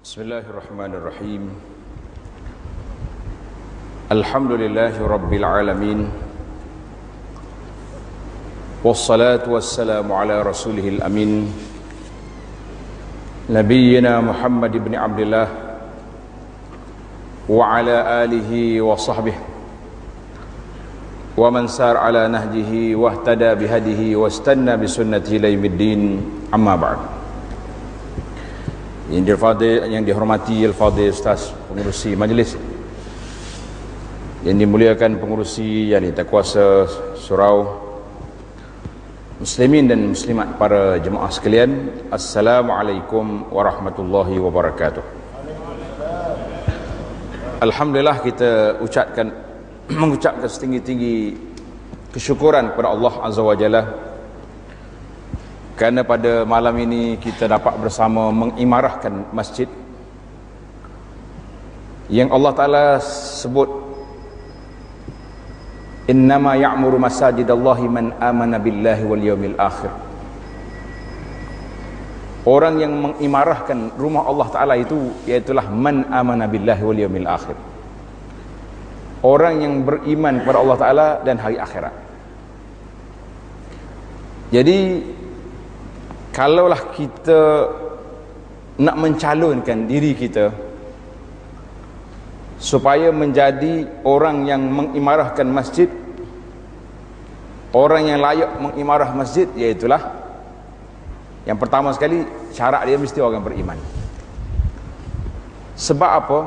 Bismillahirrahmanirrahim. Alhamdulillahi rabbil alamin. Wassalatu wassalamu ala rasulihil amin, nabiyyina Muhammad ibn Abdullah wa ala alihi wa sahbihi wa man sar ala nahjihi wa ihtada bihadihi wa istanna bisunnatihi ila yaumiddin. Amma ba'd. Yang dihormati Al-Fadhil Ustaz pengurusi majlis, yang dimuliakan pengurusi yang ditakuasa surau, muslimin dan muslimat, para jemaah sekalian, Assalamualaikum warahmatullahi wabarakatuh. Alhamdulillah, kita mengucapkan setinggi-tinggi kesyukuran kepada Allah Azza wa Jalla kerana pada malam ini kita dapat bersama mengimarahkan masjid yang Allah Ta'ala sebut, innama ya'muru masajidallahi man amana billahi wal yawmil akhir. Orang yang mengimarahkan rumah Allah Ta'ala itu iaitulah man amana billahi wal yawmil akhir, orang yang beriman kepada Allah Ta'ala dan hari akhirat. Jadi kalaulah kita nak mencalonkan diri kita supaya menjadi orang yang mengimarahkan masjid, orang yang layak mengimarah masjid, iaitulah yang pertama sekali, syarat dia mesti orang beriman. Sebab apa?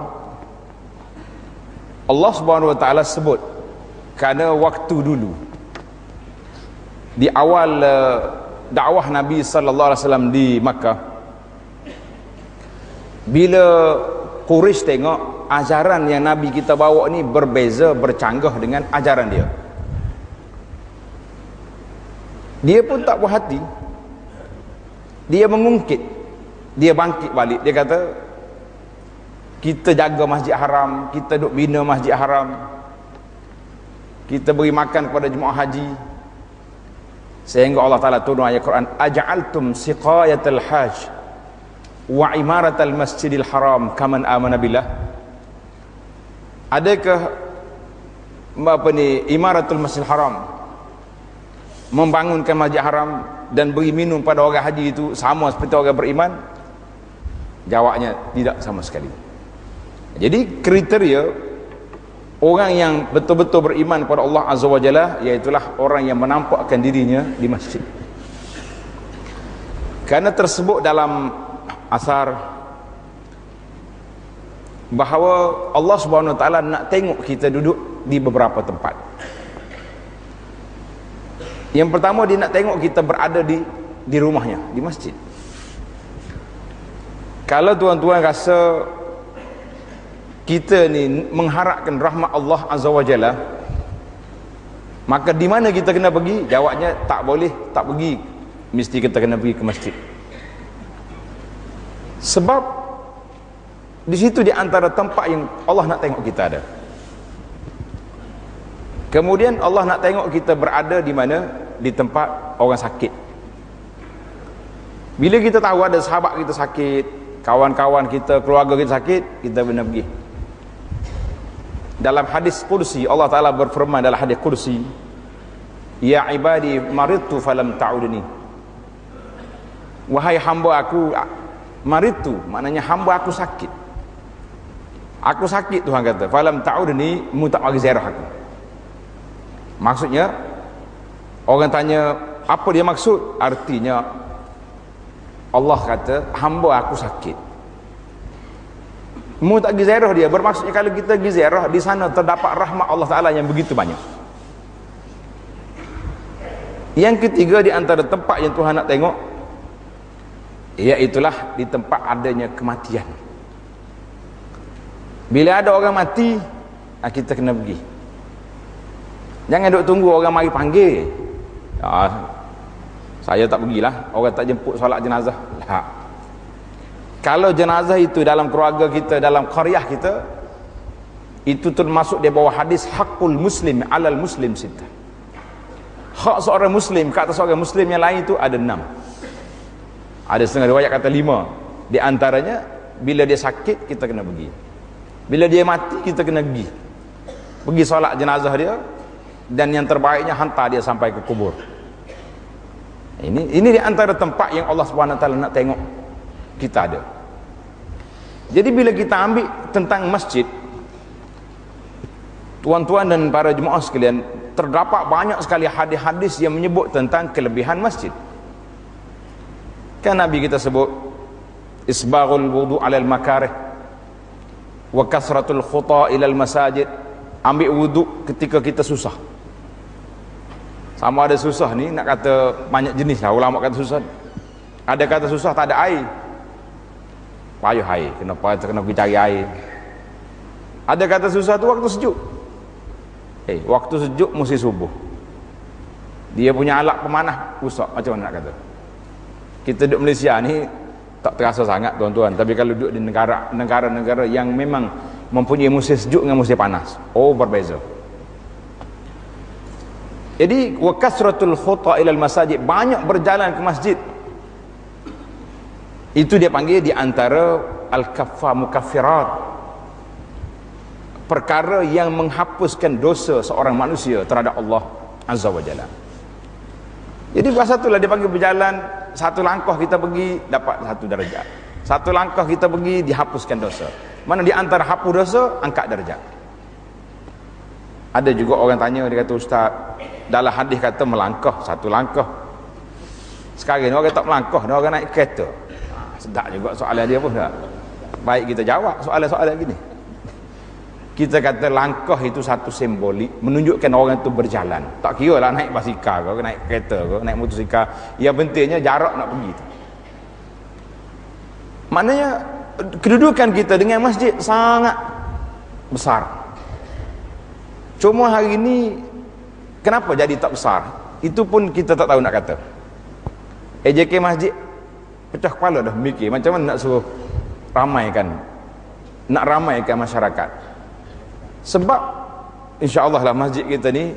Allah Subhanahu wa taala sebut, kerana waktu dulu di awal dakwah Nabi sallallahu alaihi wasallam di Makkah, bila Quraisy tengok ajaran yang Nabi kita bawa ni berbeza, bercanggah dengan ajaran dia, dia pun tak puas hati. Dia mengungkit, dia bangkit balik. Dia kata, kita jaga masjid haram, kita duk bina masjid haram, kita beri makan kepada jemaah haji, sehingga Allah Ta'ala turun ayat Quran, aja'altum siqayatal hajj wa imaratal masjidil haram kaman amana billah. Adakah imaratul masjidil haram, membangunkan masjid haram dan beri minum pada orang haji itu sama seperti orang beriman? Jawabnya tidak sama sekali. Jadi kriteria orang yang betul-betul beriman kepada Allah Azza wa Jalla iaitulah orang yang menampakkan dirinya di masjid. Kerana tersebut dalam asar bahawa Allah Subhanahu wa taala nak tengok kita duduk di beberapa tempat. Yang pertama, dia nak tengok kita berada di rumahnya, di masjid. Kalau tuan-tuan rasa kita ni mengharapkan rahmat Allah Azza wa Jalla, maka di mana kita kena pergi? Jawabnya tak boleh tak pergi, mesti kita kena pergi ke masjid. Sebab di situ di antara tempat yang Allah nak tengok kita ada. Kemudian Allah nak tengok kita berada di mana? Di tempat orang sakit. Bila kita tahu ada sahabat kita sakit, kawan-kawan kita, keluarga kita sakit, kita benar pergi. Dalam hadis kursi, Allah Ta'ala berfirman dalam hadis kursi, ya ibadi maridtu falam ta'udni. Wahai hamba aku, maridtu maknanya hamba aku sakit. Aku sakit, Tuhan kata, falam ta'udni, mu tak bagi ziarah aku. Maksudnya, orang tanya apa dia maksud? Artinya Allah kata hamba aku sakit, mu tak pergi ziarah dia. Bermaksudnya kalau kita pergi ziarah, di sana terdapat rahmat Allah Ta'ala yang begitu banyak. Yang ketiga di antara tempat yang Tuhan nak tengok, iaitulah di tempat adanya kematian. Bila ada orang mati, kita kena pergi. Jangan duk tunggu orang mari panggil, saya tak pergilah, orang tak jemput solat jenazah. Tak. Kalau jenazah itu dalam keluarga kita, dalam qaryah kita, itu termasuk di bawah hadis hakul muslim alal muslim sittah. Hak seorang muslim ke atas seorang muslim yang lain itu ada 6. Ada setengah riwayat kata 5. Di antaranya bila dia sakit kita kena pergi, bila dia mati kita kena pergi solat jenazah dia, dan yang terbaiknya hantar dia sampai ke kubur. Ini di antara tempat yang Allah SWT nak tengok kita ada. Jadi bila kita ambil tentang masjid, tuan-tuan dan para jemaah sekalian, terdapat banyak sekali hadis-hadis yang menyebut tentang kelebihan masjid. Kan Nabi kita sebut isbaghul wudu alal makarih wa kasratul khuta ilal masajid, ambil wudu ketika kita susah. Sama ada susah ni, nak kata banyak jenis lah ulama kata susah. Ada kata susah tak ada air, payah air, kena pergi cari air. Ada kata susah tu waktu sejuk. Waktu sejuk mesti subuh, dia punya alat pemanah rusak, macam mana nak kata? Kita duduk Malaysia ni tak terasa sangat tuan-tuan, tapi kalau duduk di negara-negara yang memang mempunyai musim sejuk dengan musim panas, berbeza. Jadi wa kasratul khuta ilal masajid, banyak berjalan ke masjid, itu dia panggil di antara al-kaffa mukaffirat, perkara yang menghapuskan dosa seorang manusia terhadap Allah Azza wa Jalla. Jadi bahasa itulah dia panggil berjalan, satu langkah kita pergi dapat satu darjat, satu langkah kita pergi dihapuskan dosa. Mana di antara hapus dosa, angkat darjat. Ada juga orang tanya, dia kata, Ustaz, dalam hadis kata melangkah, satu langkah. Sekarang ni orang tak melangkah, dia orang naik kereta. Sedap juga soalan dia pun tak. Baik kita jawab soalan-soalan gini. Kita kata langkah itu satu simbolik, menunjukkan orang itu berjalan. Tak kira lah naik basikal ke, naik kereta ke, naik motosikal. Yang pentingnya jarak nak pergi tu. Maknanya kedudukan kita dengan masjid sangat besar. Cuma hari ini kenapa jadi tak besar? Itu pun kita tak tahu nak kata. AJK masjid pecah kepala dah mikir macam mana nak suruh ramaikan, nak ramaikan masyarakat. Sebab insya-Allah lah masjid kita ni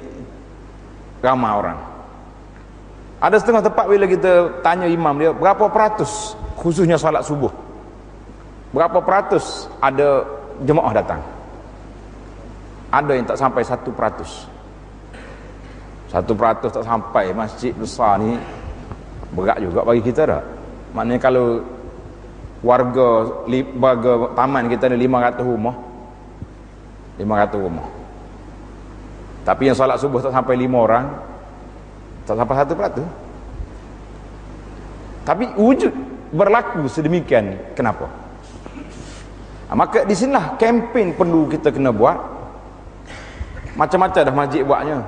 ramai orang. Ada setengah tempat bila kita tanya imam dia, berapa peratus khususnya solat subuh, berapa peratus ada jemaah datang? Ada yang tak sampai 1%. 1% tak sampai. Masjid besar ni berat juga bagi kita dah. Maknanya kalau warga taman kita ada 500 rumah, 500 rumah, tapi yang solat subuh tak sampai 5 orang, tak sampai 1%. Tapi wujud berlaku sedemikian, kenapa? Maka di sinilah kempen perlu kita kena buat. Macam-macam dah masjid buatnya,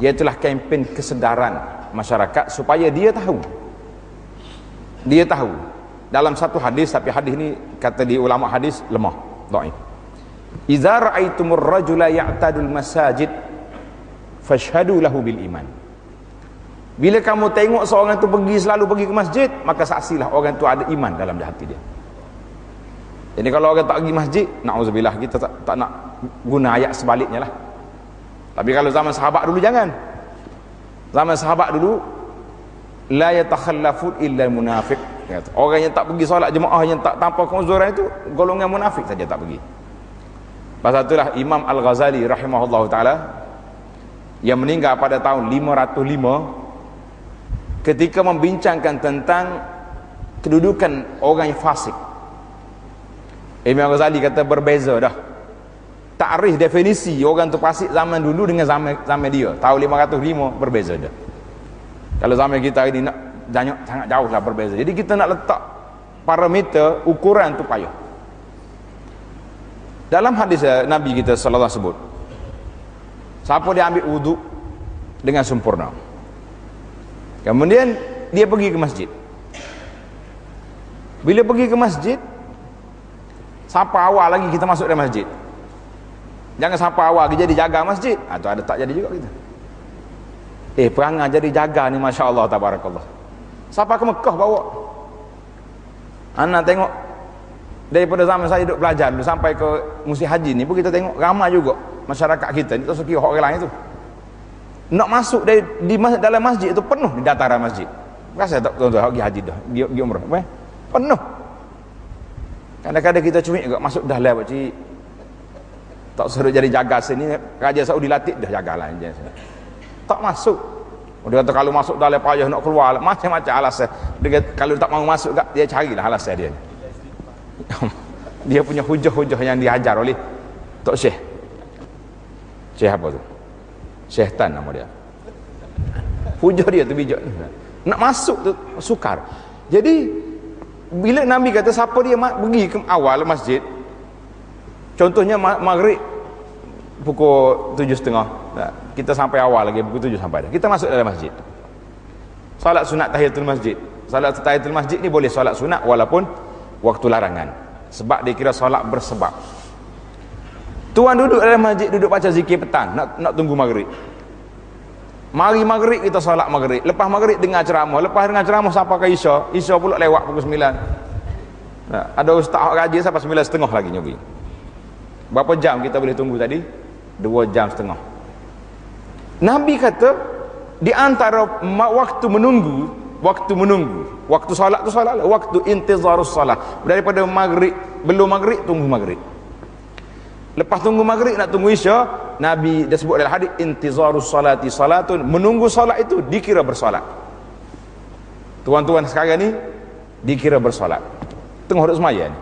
iaitulah kempen kesedaran masyarakat supaya dia tahu dalam satu hadis, tapi hadis ni kata di ulama hadis lemah, dhaif. Idza ra'aitumur rajula ya'tadul masajid fashhadu lahu bil iman. Bila kamu tengok seorang tu selalu pergi ke masjid, maka saksilah orang tu ada iman dalam hati dia. Jadi kalau orang tak pergi masjid, na'udzubillah, kita tak nak guna ayat sebaliknya lah. Tapi kalau zaman sahabat dulu jangan. Zaman sahabat dulu la yatakhallafu illa munafiq. Orang yang tak pergi solat jemaah, yang tak tanpa keuzuran itu golongan munafik saja tak pergi. Pasal itulah Imam Al-Ghazali rahimahullah ta'ala yang meninggal pada tahun 505 ketika membincangkan tentang kedudukan orang yang fasik, Imam Al-Ghazali kata berbeza dah takrif definisi orang tu fasik zaman dulu dengan zaman dia tahun 505 berbeza dah. Kalau zaman kita ini nak sangat jauh lah berbeza. Jadi kita nak letak parameter ukuran tu payah. Dalam hadis Nabi kita sallallahu alaihi wasallam sebut, siapa dia ambil wuduk dengan sempurna, kemudian dia pergi ke masjid. Bila pergi ke masjid, siapa awal lagi kita masuk dalam masjid, jangan siapa awal kita jadi jaga masjid. Atau ada tak jadi juga kita. Perangai jadi jaga ni Masya Allah tabarakallah. Siapa ke Mekah bawa? Anak tengok daripada zaman saya duduk belajar dulu sampai ke musim haji ni pun kita tengok ramai juga masyarakat kita ni, tak sekira orang lain tu nak masuk dalam masjid itu penuh di dataran masjid. Rasa tak tuan-tuan pergi haji dah, pergi umrah penuh. Kadang-kadang kita cumik juga masuk dah lah pakcik. Tak suruh jadi jaga sini, Raja Saudi latih dah jagalah. Tak masuk. Dia kata kalau masuk dah lah payah nak keluar, macam-macam alasan. Dia kata, kalau tak mau masuk dia carilah alasan dia. Dia punya hujah-hujah yang diajar oleh Tok Syekh. Syekh apa tu? Syekh Tan nama dia. Hujah dia tu bijak. Nak masuk tu sukar. Jadi bila Nabi kata siapa dia pergi ke awal masjid, contohnya maghrib pukul 7.30, kita sampai awal lagi pukul 7 sampai dah. Kita masuk dalam masjid. Salat sunat tahiyatul masjid. Salat tahiyatul masjid ni boleh salat sunat walaupun waktu larangan. Sebab dia kira salat bersebab. Tuan duduk dalam masjid, duduk baca zikir petang, nak tunggu maghrib. Mari maghrib kita salat maghrib. Lepas maghrib dengar ceramah. Lepas dengar ceramah sampai ke Isya. Isya pula lewat pukul 9. Ada ustaz raja sampai 9.30 lagi nyugi. Berapa jam kita boleh tunggu tadi? 2 jam setengah. Nabi kata di antara waktu menunggu, waktu solat tu solat, waktu intizarus solat, daripada maghrib, belum maghrib tunggu maghrib, lepas tunggu maghrib nak tunggu Isya. Nabi dah sebut dalam hadis, intizarus salati salatun, menunggu solat itu dikira bersolat. Tuan-tuan sekarang ni dikira bersolat tengah duduk semaya ni.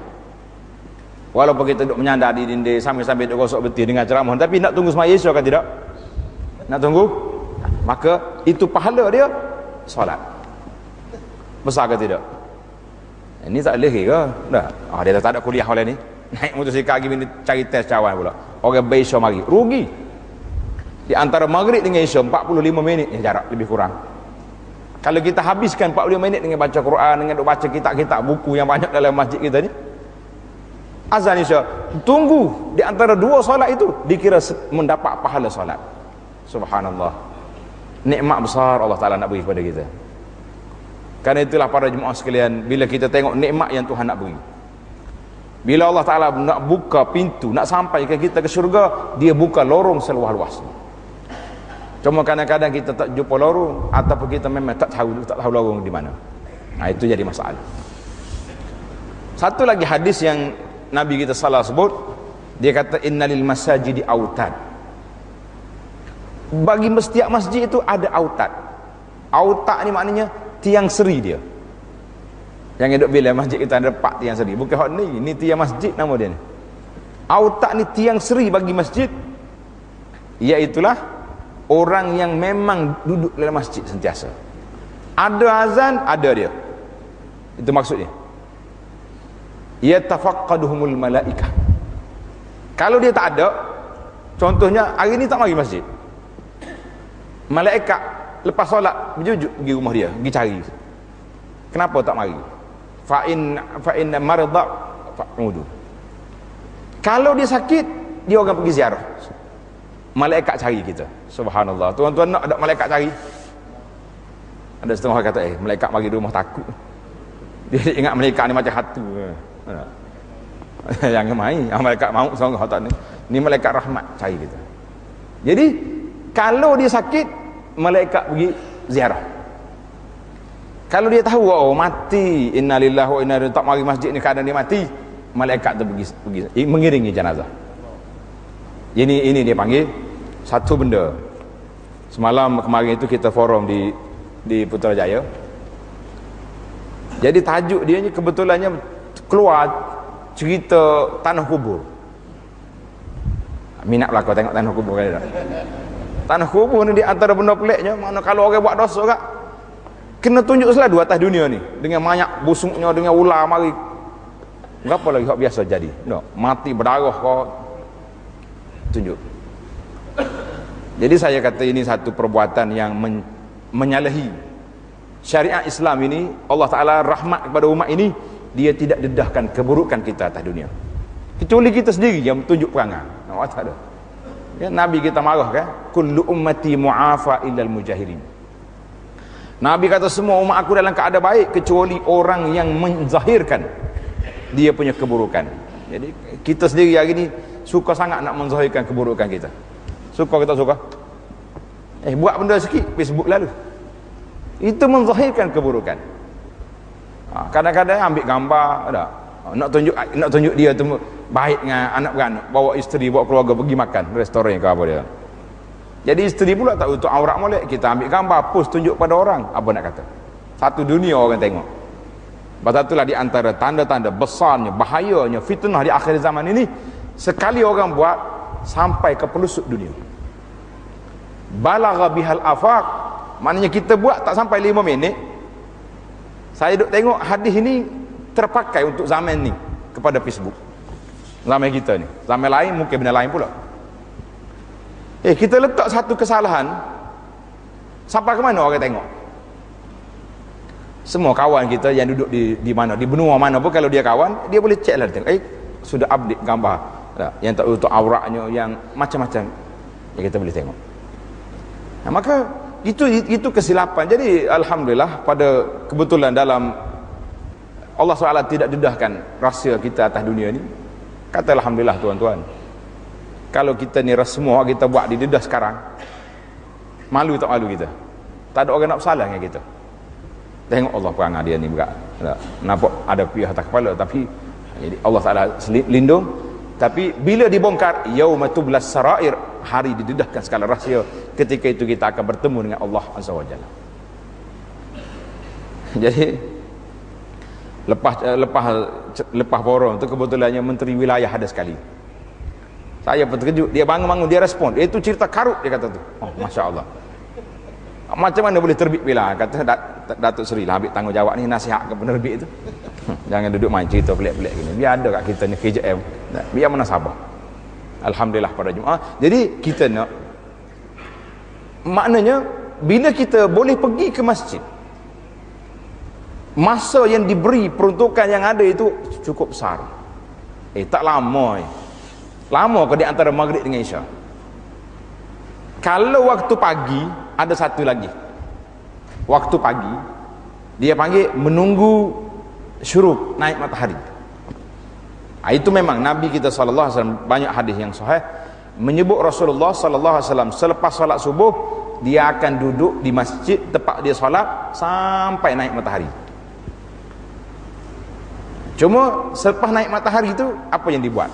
Walaupun kita duduk menyandar di dinding sambil-sambil duduk gosok betis dengan ceramah, tapi nak tunggu semaya Isya kan tidak? Nak tunggu? Maka itu pahala dia solat. Besar ke tidak? Ini tak boleh ke? Dah. Dia tak ada kuliah oleh ni. Naik motosikal lagi cari test cawan pula. Orang Isya mari. Rugi. Di antara maghrib dengan Isya 45 minit jarak lebih kurang. Kalau kita habiskan 45 minit dengan baca Quran, dengan baca kitab-kitab buku yang banyak dalam masjid kita ni, azan Isya, tunggu di antara dua solat itu dikira mendapat pahala solat. Subhanallah. Nikmat besar Allah Taala nak beri kepada kita. Karena itulah para jemaah sekalian, bila kita tengok nikmat yang Tuhan nak beri, bila Allah Taala nak buka pintu, nak sampai ke kita ke syurga, dia buka lorong seluas-luasnya. Cuma kadang-kadang kita tak jumpa lorong, ataupun kita memang tak tahu lorong di mana. Nah, itu jadi masalah. Satu lagi hadis yang Nabi kita salah sebut, dia kata innalil masajidi autad. Bagi setiap masjid itu ada autad. Autad ni maknanya tiang seri dia. Yang hidup bila masjid kita ada 4 tiang seri. Bukan hak ni tiang masjid nama dia ni. Autad ni tiang seri bagi masjid. Iaitulah orang yang memang duduk dalam masjid sentiasa. Ada azan, ada dia. Itu maksudnya. Yatafaqqaduhumul malaikah. Kalau dia tak ada, contohnya hari ni tak mari masjid, malaikat lepas solat berjujuk pergi rumah dia, pergi cari kenapa tak mari. Fa in marda fa'udu. Kalau dia sakit, dia orang pergi ziarah, malaikat cari kita. Subhanallah. Tuan-tuan nak ada malaikat cari? Ada setengah orang kata malaikat mari rumah takut. Dia ingat malaikat ni macam hatu. Yang main malaikat maut seorang tak ni malaikat rahmat cari kita. Jadi kalau dia sakit, malaikat pergi ziarah. Kalau dia tahu mati, innalillahi wa inna ilaihi raji'un, tak mari masjid ni keadaan dia mati, malaikat tu pergi mengiringi jenazah. Ini dia panggil satu benda. Semalam kemarin itu kita forum di Putrajaya. Jadi tajuk dia ni kebetulannya keluar cerita tanah kubur. Minat lah kau tengok tanah kubur kan tak? Tanah kubur ni di antara benda peliknya, mana kalau orang buat dosa kat, kena tunjuk seladu atas dunia ni dengan banyak busuknya, dengan ular mari. Berapa lagi hak biasa jadi? No, mati berdarah kau tunjuk. Jadi saya kata ini satu perbuatan yang menyalahi syariat Islam ini. Allah Ta'ala rahmat kepada umat ini, dia tidak dedahkan keburukan kita atas dunia, kecuali kita sendiri yang tunjuk perangai. Tak ada. Ya, Nabi kita marah kan, kullu ummati mu'afa illal mujahirin. Nabi kata semua umat aku dalam keadaan baik kecuali orang yang menzahirkan dia punya keburukan. Jadi kita sendiri hari ni suka sangat nak menzahirkan keburukan kita. Suka kita suka? Buat benda sikit Facebook lalu, itu menzahirkan keburukan. Kadang-kadang ambil gambar ada Nak tunjuk dia tu baik dengan anak beranak, bawa isteri, bawa keluarga pergi makan restoran ke apa dia. Jadi isteri pula tak tutup aurat molek, kita ambil gambar post tunjuk pada orang, apa nak kata, satu dunia orang tengok. Pasal itulah di antara tanda-tanda besarnya, bahayanya fitnah di akhir zaman ini, sekali orang buat sampai ke pelosok dunia. Balagha bihal afaq, maknanya kita buat tak sampai 5 minit. Saya duk tengok hadis ini terpakai untuk zaman ni kepada Facebook. Zaman kita ni, zaman lain mungkin benda lain pula. Kita letak satu kesalahan, sampai ke mana orang tengok? Semua kawan kita yang duduk di mana, di benua mana pun, kalau dia kawan, dia boleh check lah, tengok, sudah update gambar yang tak tutup auratnya, yang macam-macam, kita boleh tengok. Nah, maka itu kesilapan. Jadi alhamdulillah, pada kebetulan dalam Allah SWT tidak dedahkan rahsia kita atas dunia ni. Kata alhamdulillah tuan-tuan, kalau kita ni semua kita buat didedah sekarang, malu tak malu kita? Tak ada orang nak bersalah dengan kita. Tengok Allah perangai dia ni berat. Nampak ada pihak atas kepala, tapi jadi Allah Taala lindung. Tapi bila dibongkar, yaumatublas sarair, hari didedahkan segala rahsia, ketika itu kita akan bertemu dengan Allah Azza wa Jalla. Jadi lepas borong tu kebetulannya menteri wilayah ada sekali. Saya pun terkejut, dia bangun-bangun dia respon, itu cerita karut, dia kata tu. Oh, masya-Allah. Macam mana boleh terbit bila? Kata Datuk Seri lah ambil tanggungjawab ni, nasihat ke penerbit tu. Jangan duduk main cerita pelik-pelik gini. Biar ada kat kita ni KJM. Biar mana sabar. Alhamdulillah pada Jumaat. Jadi kita nak, maknanya bila kita boleh pergi ke masjid, masa yang diberi peruntukan yang ada itu cukup besar. Tak lama. Lama ke di antara maghrib dengan isya. Kalau waktu pagi, ada satu lagi. Waktu pagi, dia panggil menunggu syuruk, naik matahari. Itu memang Nabi kita sallallahu alaihi wasallam, banyak hadis yang sahih menyebut Rasulullah sallallahu alaihi wasallam selepas solat subuh, dia akan duduk di masjid tempat dia solat sampai naik matahari. Cuma selepas naik matahari itu apa yang dibuat?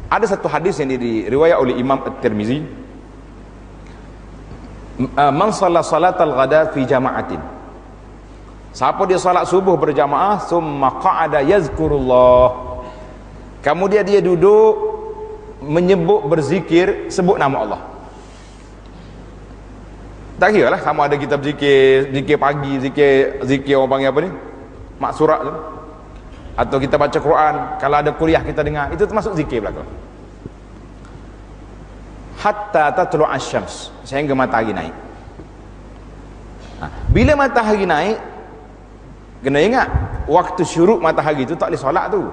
Ada satu hadis yang diriwayat oleh Imam At-Tirmizi, man shalla salatal ghada fi jama'atin, siapa dia salat subuh berjamaah, summa qa'ada yazkurullah, kemudian dia duduk menyebut, berzikir, sebut nama Allah. Tak kira lah sama ada kita berzikir pagi, zikir orang panggil apa ni, maksurat tu, atau kita baca Quran, kalau ada kuliah kita dengar, itu termasuk zikir belaka. Hatta tatlu asy-syams, sehingga matahari naik. Bila matahari naik, kena ingat waktu syuruk matahari itu tak boleh solat tu.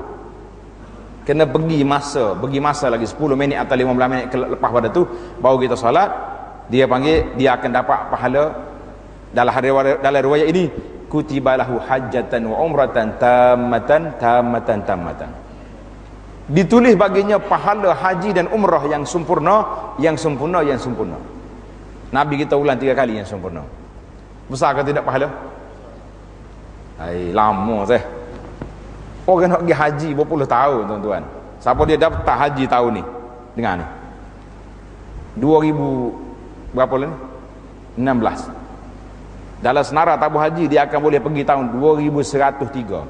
Kena bagi masa lagi 10 minit atau 15 minit lepas pada tu baru kita solat. Dia panggil, dia akan dapat pahala. Dalam riwayat ini, kutibalahu hajjatan wa umratan tammatan. Ditulis baginya pahala haji dan umrah yang sempurna. Nabi kita ulang 3 kali yang sempurna. Besar ke tidak pahala? Lama saya. Orang nak pergi haji berpuluh tahun tuan-tuan. Siapa dia daftar haji tahun ni? Dengar ni. 2000 berapa lah ni? 16. Dalam senarai tabung haji dia akan boleh pergi tahun 2103.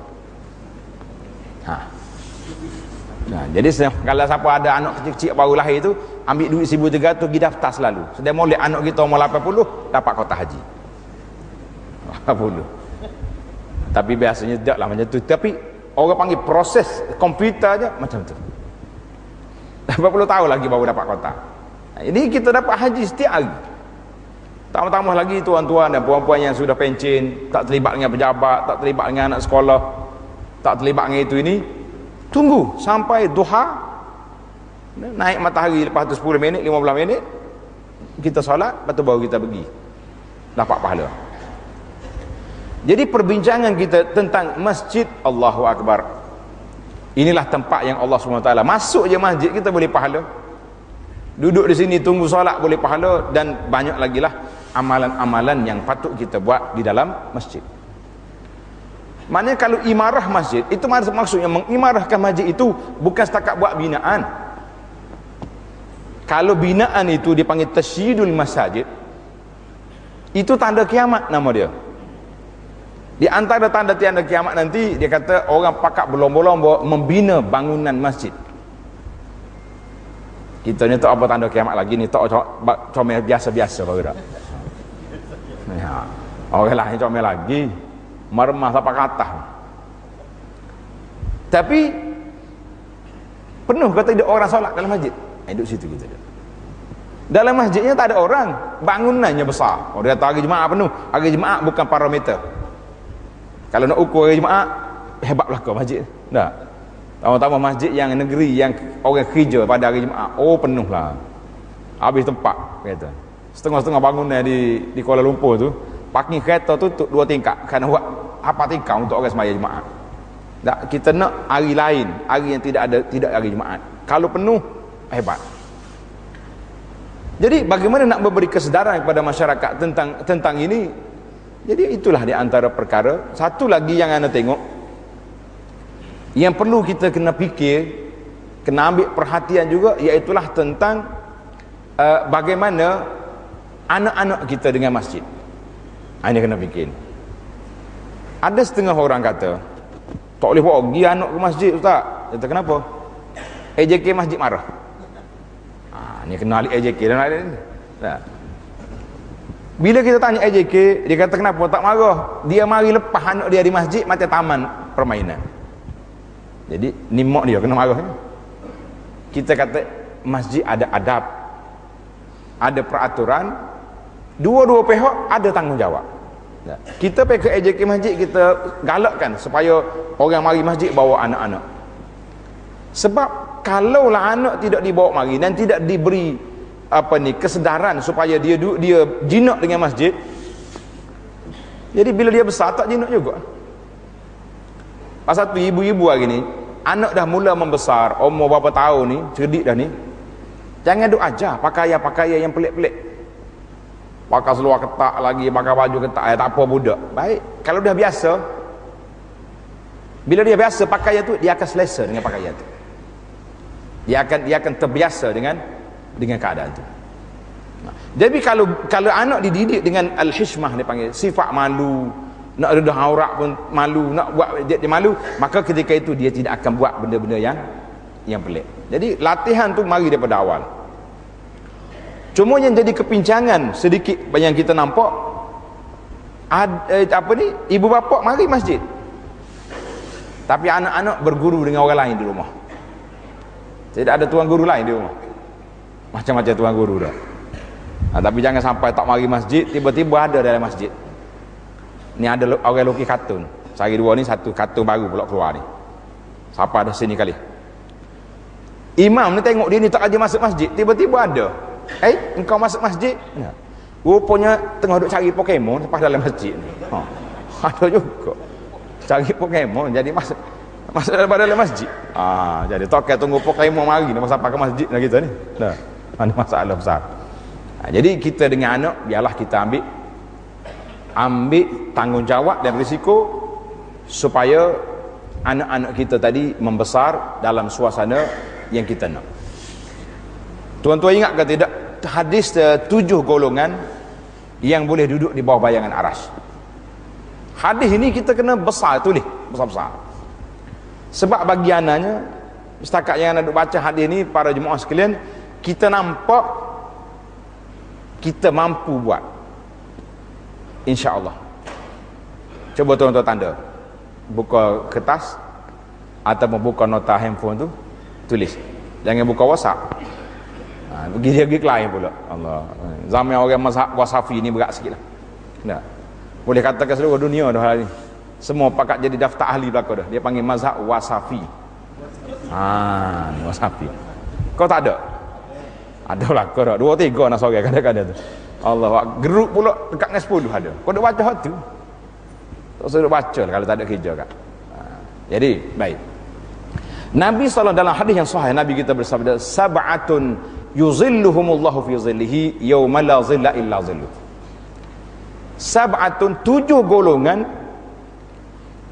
Jadi kalau siapa ada anak kecil-kecil baru lahir tu, ambil duit 1,300 pergi daftar selalu. Sedang molek anak kita umur 80 dapat kota haji. 80. Tapi biasanya tidaklah macam tu. Tapi orang panggil proses komputer aja macam tu. 80 tahun lagi baru dapat kota. Ini kita dapat haji setiap hari. Tambah-tambah lagi tuan-tuan dan puan-puan yang sudah pencen, tak terlibat dengan pejabat, tak terlibat dengan anak sekolah, tak terlibat dengan itu ini, tunggu sampai duha, naik matahari, lepas tu 10 minit, 15 minit kita solat, lepas tu baru kita pergi dapat pahala. Jadi perbincangan kita tentang masjid, Allahu Akbar, inilah tempat yang Allah SWT masuk je masjid kita boleh pahala, duduk di sini tunggu solat boleh pahala, dan banyak lagi lah amalan-amalan yang patut kita buat di dalam masjid. Maknanya kalau imarah masjid, itu maksudnya mengimarahkan masjid itu bukan setakat buat binaan. Kalau binaan itu dipanggil tasyidul masajid, itu tanda kiamat nama dia. Di antara tanda-tanda kiamat nanti, dia kata orang pakat berlomba-lomba membina bangunan masjid. Kita ni tak apa tanda kiamat lagi ni, tak comel biasa-biasa baru dah. Ya, orang lain comel lagi, meremah sampai ke atas. Tapi penuh kata tidak orang solat dalam masjid. Duduk situ kita. Dalam masjidnya tak ada orang, bangunannya besar. Orang kata hari Jumaat penuh, hari Jumaat bukan parameter. Kalau nak ukur hari Jumaat, hebat belakang masjid. Tak. Tama-tama masjid yang negeri yang orang kerja pada hari Jumaat, oh penuh lah, habis tempat kata. Setengah-setengah bangunan di Kuala Lumpur tu, parking kereta tu 2 tingkat kerana buat apa tingkat untuk orang sembahyang Jumaat. Tak, kita nak hari lain, hari yang tidak hari Jumaat. Kalau penuh, hebat. Jadi bagaimana nak memberi kesedaran kepada masyarakat tentang ini? Jadi itulah di antara perkara. Satu lagi yang anda tengok, yang perlu kita kena fikir, kena ambil perhatian juga, iaitulah tentang bagaimana anak-anak kita dengan masjid. Ini kena fikir. Ada setengah orang kata, tak boleh bawa pergi anak ke masjid, Ustaz. Kata kenapa? AJK masjid marah. Ni kena alik AJK dan lain-lain. Bila kita tanya AJK, dia kata kenapa tak marah? Dia mari lepas anak dia di masjid, macam taman permainan. Jadi ni mak dia kena marah. Kita kata masjid ada adab, ada peraturan, dua-dua pihak ada tanggungjawab. Kita pergi ke AJK masjid, kita galakkan supaya orang mari masjid bawa anak-anak. Sebab kalaulah anak tidak dibawa mari dan tidak diberi kesedaran supaya dia jinak dengan masjid, jadi bila dia besar tak jinak juga. Pasal tu ibu-ibu hari ni, anak dah mula membesar, umur berapa tahun ni, cerdik dah ni, jangan duk ajar pakaian-pakaian yang pelik-pelik. Pakai seluar ketak lagi, pakai baju ketak, tak apa budak. Baik, kalau dah biasa, bila dia biasa pakaian tu, dia akan selesa dengan pakaian tu. Dia akan terbiasa dengan keadaan tu. Jadi kalau anak dididik dengan al-hishmah, dia panggil sifat malu, nak redah aurat pun malu, nak buat dia malu, maka ketika itu dia tidak akan buat benda-benda yang pelik. Jadi latihan tu mari daripada awal. Cuma yang jadi kepincangan sedikit yang kita nampak, ibu bapa mari masjid, tapi anak-anak berguru dengan orang lain di rumah. Tidak ada tuan guru lain di rumah, macam-macam tuan guru dah. Tapi jangan sampai tak mari masjid, tiba-tiba ada dalam masjid. Ni ada orang lukis kartun. Sehari dua ni satu kartun baru pula keluar ni. Siapa ada sini kali? Imam ni tengok dia ni tak aja masuk masjid, tiba-tiba ada. Engkau masuk masjid? Ya. Rupanya tengah duk cari Pokemon lepas dalam masjid ni. Ada juga. Cari Pokemon jadi masuk dalam masjid. Jadi tokai tunggu Pokemon mari ni sampai ke masjid lah kita ni. Dah. Ada masalah besar. Jadi kita dengan anak biarlah kita ambil tanggungjawab dan risiko supaya anak-anak kita tadi membesar dalam suasana yang kita nak. Tuan-tuan ingat ke tidak hadis 7 golongan yang boleh duduk di bawah bayangan arasy? Hadis ini kita kena tulis besar-besar. Sebab bagiannya setakat yang nak baca hadis ni, para jemaah sekalian, kita nampak kita mampu buat, insya-Allah. Cuba tuan-tuan tanda, buka kertas atau buka nota handphone tu, tulis. Jangan buka WhatsApp. Pergi lain pula. Allah. Zaman orang mazhab wasafi ni berat sikitlah. Nah. Boleh katakan seluruh dunia dah hari ni. Semua pakat jadi daftar ahli belaka dah. Dia panggil mazhab wasafi. Wasafi. Kau tak ada? Ada lah kau dah 2-3 nak sore kadang-kadang tu. Allah, geruk pula dekat dengan 10 ada. Kau dak baca hak tu. Tak usah baca lah kalau tak ada kerja kan. Jadi, baik. Nabi SAW dalam hadis yang sahih, Nabi kita bersabda, sab'atun yuzilluhumullahu fi zillihi yawma la zilla illa zilluh. Sab'atun, 7 golongan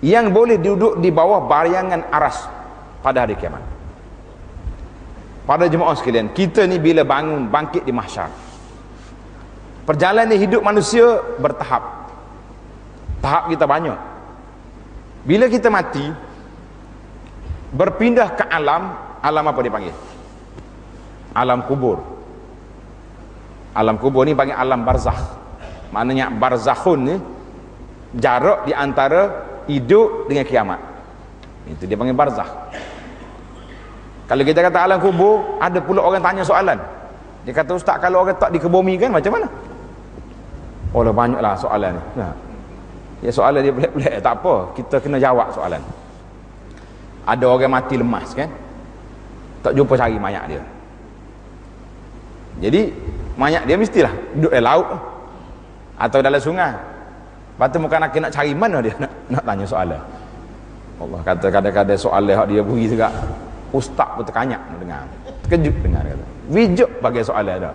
yang boleh duduk di bawah bayangan aras pada hari kiamat. Pada jemaah sekalian, kita ni bila bangun bangkit di mahsyar, perjalanan hidup manusia bertahap. Tahap kita banyak. Bila kita mati, berpindah ke alam apa dipanggil? Alam kubur. Alam kubur ni panggil alam barzakh. Maknanya barzakhun ni jarak di antara hidup dengan kiamat. Itu dia panggil barzakh. Kalau kita kata alam kubur, ada pula orang tanya soalan. Dia kata, ustaz, kalau orang tak dikebumikan macam mana? Oh lah, banyaklah soalan ni. Ya, soalan dia pelik-pelik, tak apa, kita kena jawab soalan. Ada orang mati lemas kan, tak jumpa cari mayat dia. Jadi mayat dia mestilah duduk dalam laut atau dalam sungai. Lepas tu bukan nak cari mana dia nak tanya soalan. Allah kata kadang-kadang soalan dia beri juga, ustaz pun terkanyak dengar, terkejut dengar, kata wijak bagi soalan dah.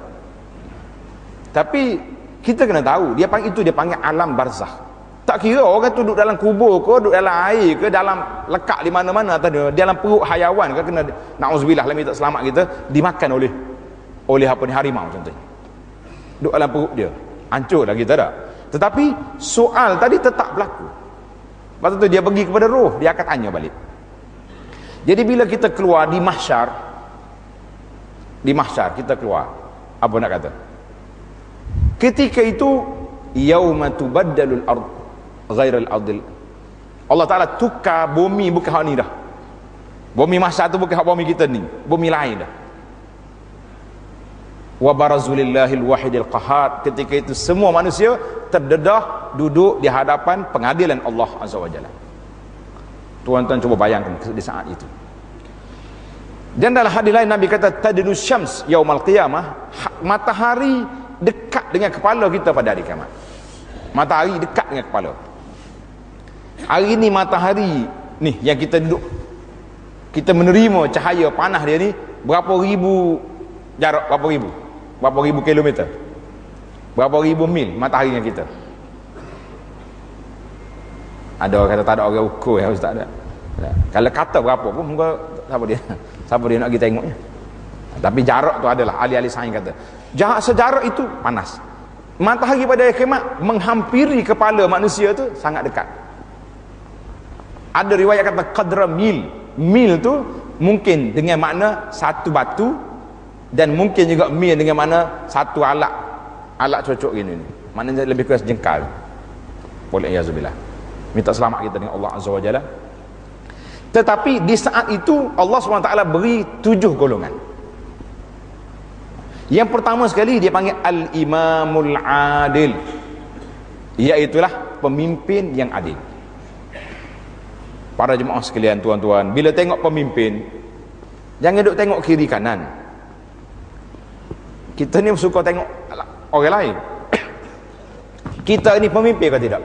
Tapi kita kena tahu, dia panggil itu, dia panggil alam barzakh. Tak kira orang tu duduk dalam kubur ke, duduk dalam air ke, dalam lekat di mana-mana, atau dalam perut hayawan ke, kena na'udzubillah, Allah minta selamat kita, dimakan oleh apa ni, harimau contohnya. Duduk dalam perut dia, hancurlah kita dah. Tetapi soal tadi tetap berlaku. Lepas tu dia pergi kepada roh, dia akan tanya balik. Jadi bila kita keluar di mahsyar, kita keluar, apa nak kata? Ketika itu yauma tubaddalul ard ghairal ardil. Allah Taala tukar bumi, bukan hak ni dah. Bumi mahsyar tu bukan hak bumi kita ni, bumi lain dah. Wa barazulillahil wahidil qahar. Ketika itu semua manusia terdedah duduk di hadapan pengadilan Allah Azza wa Jalla. Tuan-tuan cuba bayangkan di saat itu. Dan dalam hadis lain Nabi kata tadnu syams yaumal qiyamah, matahari dekat dengan kepala kita pada hari kiamat. Matahari dekat dengan kepala. Hari ni matahari ni yang kita duduk, kita menerima cahaya panas dia ni berapa ribu jarak, berapa ribu kilometer, berapa ribu mil matahari dengan kita. Ada orang kata tak ada orang ukur ya ustaz, ada. Kalau kata berapa pun siapa dia nak pergi tengoknya. Tapi jarak tu adalah ahli-ahli sains kata jarak sejarak itu panas. Matahari pada kiamat menghampiri kepala manusia tu sangat dekat. Ada riwayat kata qadra mil. Mil tu mungkin dengan makna satu batu, dan mungkin juga mil dengan makna satu alat cocok gini ni. Maknanya lebih kurang sejengkal. Boleh ya zubillah. Minta selamat kita dengan Allah Azza wa Jalla. Tetapi di saat itu Allah SWT beri 7 golongan. Yang pertama sekali dia panggil al-imamul adil, iaitulah pemimpin yang adil. Para jemaah sekalian, tuan-tuan, bila tengok pemimpin, jangan duk tengok kiri kanan. Kita ni suka tengok orang lain. Kita ni pemimpin ke tidak?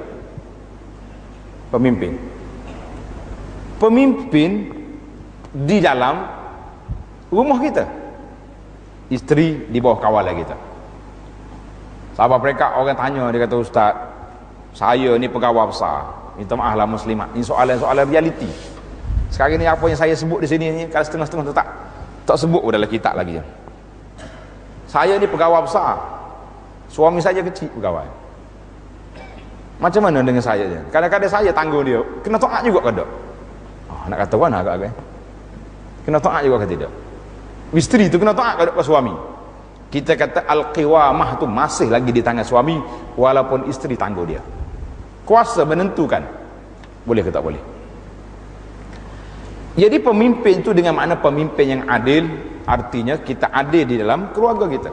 Pemimpin di dalam rumah kita, isteri di bawah kawalan kita. Sahabat mereka orang tanya, dia kata, ustaz, saya ni pegawai besar, minta maaf lah muslimat, ini soalan realiti. Sekarang ni apa yang saya sebut di sini ni, kalau setengah-setengah tu tak sebut dalam kitab lagi. Saya ni pegawai besar, suami saya kecil pegawai. Macam mana dengan saya je? Kadang-kadang saya tanggung dia, kena taat juga ke tak? Nak kata mana agak-agak? Kena taat juga ke tidak? Isteri tu kena taat ke suami? Kita kata al-qiwamah tu masih lagi di tangan suami, walaupun isteri tanggung dia. Kuasa menentukan boleh ke tak boleh. Jadi pemimpin tu dengan makna pemimpin yang adil, artinya kita adil di dalam keluarga kita,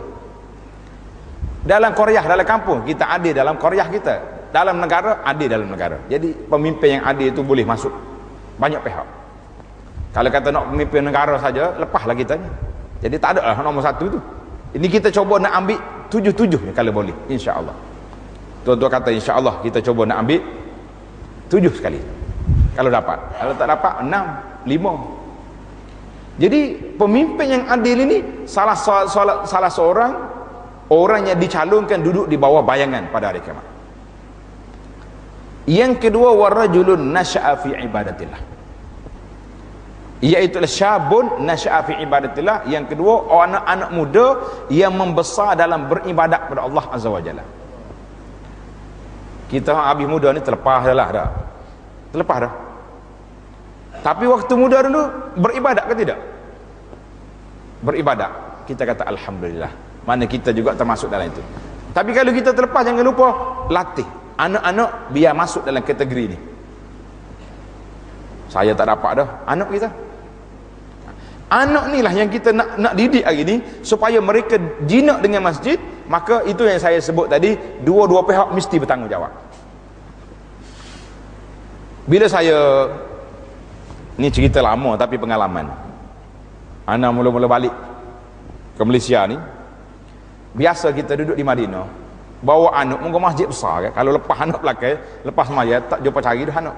dalam qaryah, dalam kampung kita adil, dalam qaryah kita, dalam negara adil, dalam negara. Jadi pemimpin yang adil itu boleh masuk banyak pihak. Kalau kata nak pemimpin negara saja, lepaslah kita ni. Jadi tak ada lah nombor satu tu. Ini kita cuba nak ambil 7 ni kalau boleh, insya-Allah. Tuan-tuan kata insya-Allah kita cuba nak ambil 7 sekali. Kalau dapat. Kalau tak dapat 6, 5. Jadi pemimpin yang adil ini salah seorang orang yang dicalonkan duduk di bawah bayangan pada hari kiamat. Yang kedua, warajulun nasya'a fi ibadatillah, iaitu syabun nasya'a fi ibadatillah. Yang kedua, anak-anak muda yang membesar dalam beribadat kepada Allah Azza wa Jalla. Kita habis muda ni terlepas dah. Terlepas dah. Tapi waktu muda dulu beribadat ke tidak? Beribadat. Kita kata alhamdulillah. Mana kita juga termasuk dalam itu. Tapi kalau kita terlepas, jangan lupa latih anak-anak biar masuk dalam kategori ni. Saya tak dapat dah anak kita. Anak ni lah yang kita nak didik hari ni supaya mereka jinak dengan masjid. Maka itu yang saya sebut tadi, dua-dua pihak mesti bertanggungjawab. Bila saya, ni cerita lama tapi pengalaman, anak mula-mula balik ke Malaysia ni, biasa kita duduk di Madinah, bawa anak muka masjid besar kan? Kalau lepas anak belakang, lepas semaya tak jumpa cari dah anak.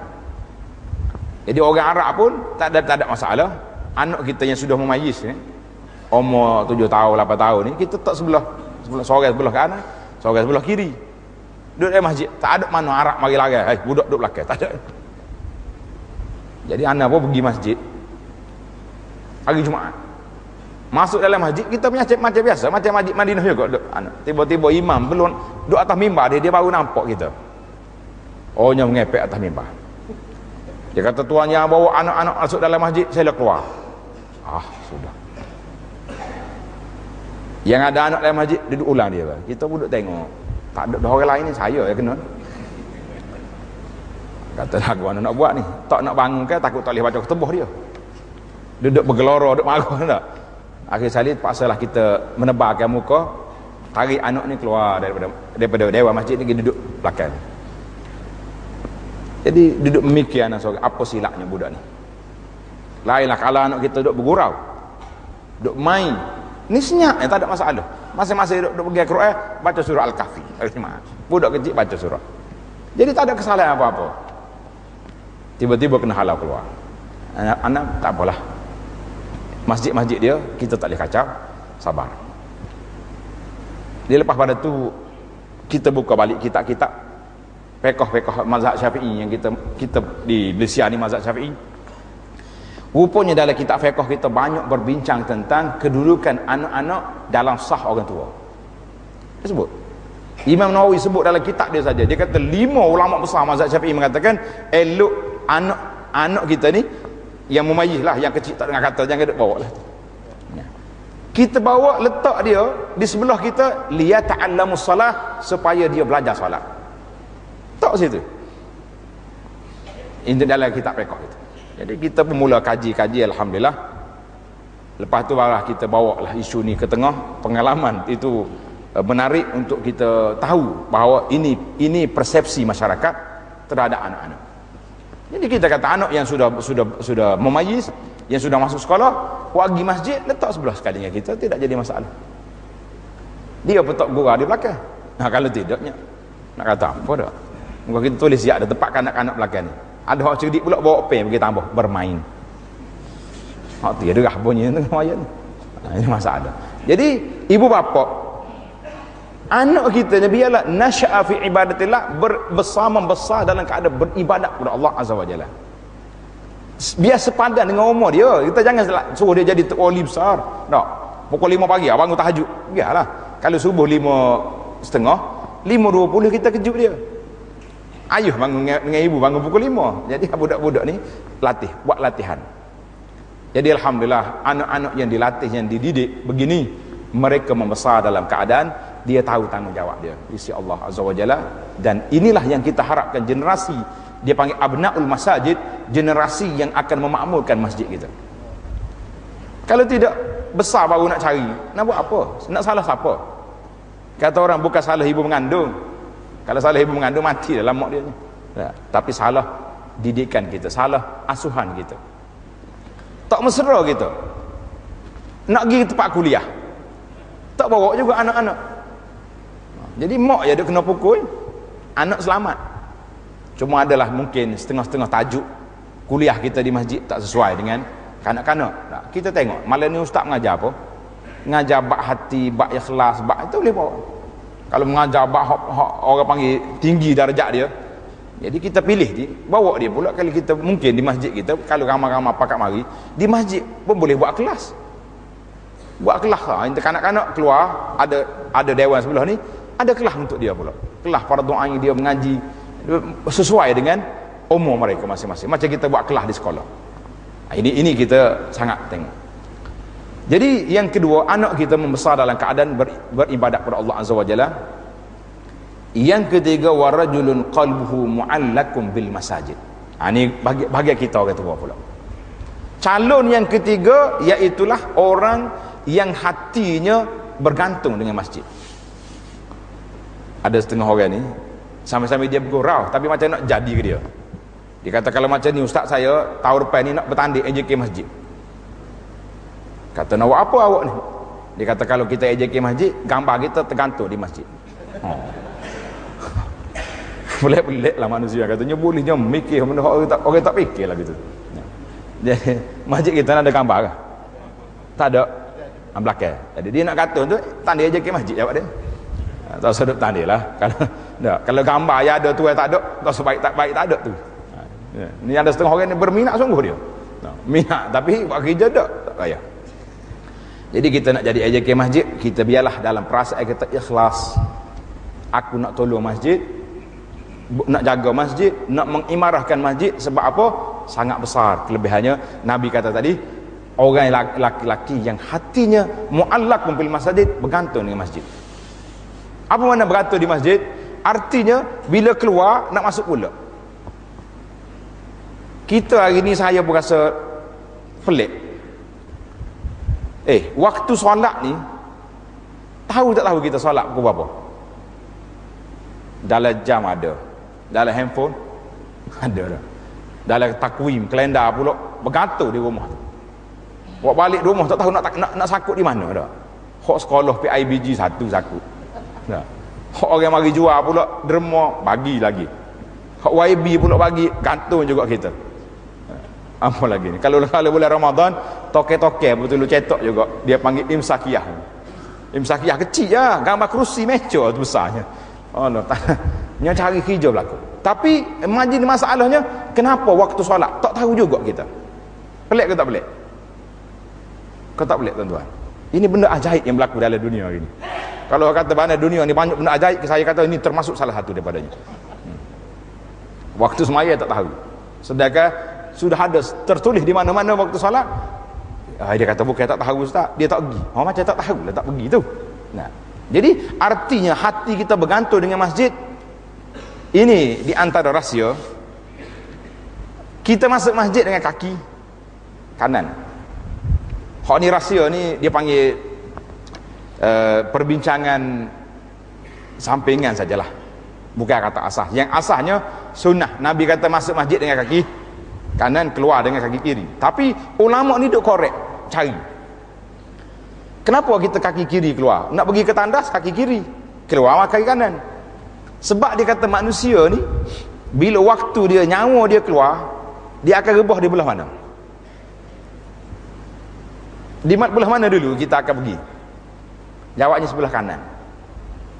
Jadi orang Arab pun tak ada masalah. Anak kita yang sudah memayis ni, umur 7 tahun 8 tahun ni, kita tak sebelah seorang sebelah kanan, seorang sebelah kiri, duduk di masjid. Tak ada mana Arab mari lari, budak duduk belakang, tak ada. Jadi anak pun pergi masjid hari Jumaat, masuk dalam masjid, kita punya macam biasa, macam masjid Madinah juga duduk anak. Tiba-tiba imam belum duduk atas mimbar, dia baru nampak kita, ohnya mengepek atas mimbar. Dia kata, tuannya bawa anak-anak masuk dalam masjid, saya dah keluar. Sudah. Yang ada anak dalam masjid, duduk ulang dia. Kita pun duduk tengok, tak ada orang lain ni, saya yang kena. Kata lagu anak nak buat ni, tak nak bangun kan, takut tak boleh baca ketubah dia, duduk bergelora, duduk marah tak. Akhir sekali paksalah kita menebarkan muka, tarik anak ni keluar daripada dewan masjid ni, duduk belakang. Jadi duduk memikir anak seorang, apa silapnya budak ni. Lainlah kalau anak kita duduk bergurau, duduk main, ni senyap, tak ada masalah. Masing-masing duduk pergi Quran, baca surah Al-Kahfi. Budak kecil baca surah, jadi tak ada kesalahan apa-apa. Tiba-tiba kena halau keluar. Anak tak apalah, masjid-masjid dia kita tak boleh kacau, sabar. Dia lepas pada tu kita buka balik kitab-kitab fiqh mazhab Syafi'i yang kita di Malaysia ni, mazhab Syafi'i. Rupanya dalam kitab fiqh kita banyak berbincang tentang kedudukan anak-anak dalam sah orang tua. Dia sebut, Imam Nawawi sebut dalam kitab dia saja, dia kata 5 ulama besar mazhab Syafi'i mengatakan elok anak kita ni yang memayis lah, yang kecil tak dengar kata, jangan duk bawa lah. Kita bawa letak dia di sebelah kita, liyata'allamus salah, supaya dia belajar solat. Tak situ. Ini dalam kitab fiqh itu. Jadi kita pun mula kaji, alhamdulillah. Lepas tu barulah kita bawa lah isu ni ke tengah. Pengalaman itu menarik untuk kita tahu bahawa ini persepsi masyarakat terhadap anak-anak. Jadi kita kata anak yang sudah memayis, yang sudah masuk sekolah, pergi masjid, letak sebelah sekali dengan kita, tidak jadi masalah. Dia petok gurau di belakang. Kalau tidaknya nak kata apa dah, muka kita tulis siap ada tempat kanak-kanak belakang ni. Ada orang cerdik pula bawa pen pergi tambah bermain. Hak tu derah bunyi tengah ayat ni. Ini masalah. Jadi ibu bapa, anak kita ni biarlah nasya'a fi ibadatillah, membesar dalam keadaan beribadat kepada Allah Azza wa Jalla. Biar sepadan dengan umur dia. Kita jangan suruh dia jadi wali besar. Tak. Pukul 5 pagi bangun tahajud. Biarlah. Kalau subuh 5.30, 5.20 kita kejut dia. Ayuh bangun dengan ibu bangun pukul 5. Jadi budak-budak ni buat latihan. Jadi alhamdulillah anak-anak yang dilatih, yang dididik begini, mereka membesar dalam keadaan dia tahu tanggungjawab dia di sisi Allah Azza wa Jalla. Dan inilah yang kita harapkan, generasi dia panggil abnaul masajid, generasi yang akan memakmurkan masjid kita. Kalau tidak besar baru nak cari, nak buat apa? Nak salah siapa? Kata orang bukan salah ibu mengandung. Kalau salah ibu mengandung mati dalam mak dia ni. Tapi salah didikan kita, salah asuhan kita. Tak mesra kita nak pergi tempat kuliah, tak bawa juga anak-anak. Jadi mak je dia kena pukul, anak selamat. Cuma adalah mungkin setengah-setengah tajuk kuliah kita di masjid tak sesuai dengan kanak-kanak. Kita tengok malam ni ustaz mengajar apa, mengajar bab hati, bab ikhlas, bab itu boleh bawa. Kalau mengajar bab orang panggil tinggi darjat dia, Jadi kita pilih dia, bawa dia pula. Kalau kita mungkin di masjid kita, kalau ramai-ramai pakat mari, di masjid pun boleh buat kelas. Buat kelas lah. Kanak-kanak keluar, ada dewan sebelah ni, ada kelas untuk dia pula. Kelas fardu ain, dia mengaji sesuai dengan umur mereka masing-masing. Macam kita buat kelas di sekolah. Ini kita sangat tengok. Jadi yang kedua, anak kita membesar dalam keadaan beribadat kepada Allah Azza wa Jalla. Yang ketiga, warajulun qalbuhu mu'allakum bil masajid. Ini bagi kita orang tua pula. Calon yang ketiga iaitulah orang yang hatinya bergantung dengan masjid. Ada setengah orang ni sampai-sampai dia bergurau, tapi macam nak jadi ke dia. Dia kata, kalau macam ni ustaz saya tahun depan ni nak bertanding AJK masjid. Kata, nak buat apa awak ni? Dia kata, kalau kita AJK masjid, gambar kita tergantung di masjid. Pelik-pelik lah manusia. Katanya bolehnya mikir benda orang tak fikir lah gitu. Jadi masjid kita ada gambar ke? Tak ada. Belakang. Jadi dia nak kata tu tanda AJK masjid jawab dia. Tak usah duk tanda lah. Kalau gambar ya ada tu tak ada, tak usah baik tak ada tu. Ni ada setengah orang ni berminat sungguh dia. Minat tapi buat kerja tak payah. Jadi kita nak jadi AJK masjid, kita biarlah dalam perasaan kita ikhlas. Aku nak tolong masjid, nak jaga masjid, nak mengimarahkan masjid. Sebab apa? Sangat besar kelebihannya. Nabi kata tadi, orang laki-laki yang hatinya mu'allaqun bil masjid, bergantung dengan masjid. Apa makna bergantung di masjid? Artinya bila keluar nak masuk pula. Kita hari ni saya pun rasa pelik. Waktu solat ni tahu tak tahu kita solat pukul berapa? Dalam jam ada, dalam handphone ada dah, dalam takwim kalender pula bergantung di rumah tu. Buat balik rumah tak tahu nak sakut di mana dah. Hak sekolah PIBG satu sakut dah. Hak orang mari jual pula derma bagi lagi. Hak YB pula bagi, gantung juga kita. Apa lagi ni? Kalau bulan Ramadan, toke-toke betul cetok juga. Dia panggil imsakiyah. Imsakiyah kecil je, gambar kerusi meja tu besarnya. Allah Nya cari kerja berlaku. Tapi imagine masalahnya, kenapa waktu solat tak tahu juga kita. Pelik ke tak pelik? Kau tak pelik tuan-tuan? Ini benda ajaib yang berlaku dalam dunia hari ni. Kalau kata mana dunia ni banyak benda ajaib, saya kata ini termasuk salah satu daripadanya. Waktu semaya tak tahu. Sedangkan sudah ada tertulis di mana-mana waktu solat. Dia kata bukan tak tahu ustaz, dia tak pergi. Macam tak tahu lah tak pergi tu. Nah, jadi artinya hati kita bergantung dengan masjid. Ini di antara rahsia. Kita masuk masjid dengan kaki kanan. Hak ni rahsia ni dia panggil perbincangan sampingan sajalah. Bukan kata asas. Yang asasnya sunnah. Nabi kata masuk masjid dengan kaki kanan, keluar dengan kaki kiri. Tapi ulama ni duk korek, cari. Kenapa kita kaki kiri keluar? Nak pergi ke tandas kaki kiri, keluar kaki kanan. Sebab dia kata manusia ni bila waktu dia nyawa dia keluar, dia akan rebah di belah mana? Di belah mana dulu kita akan pergi? Jawabnya sebelah kanan.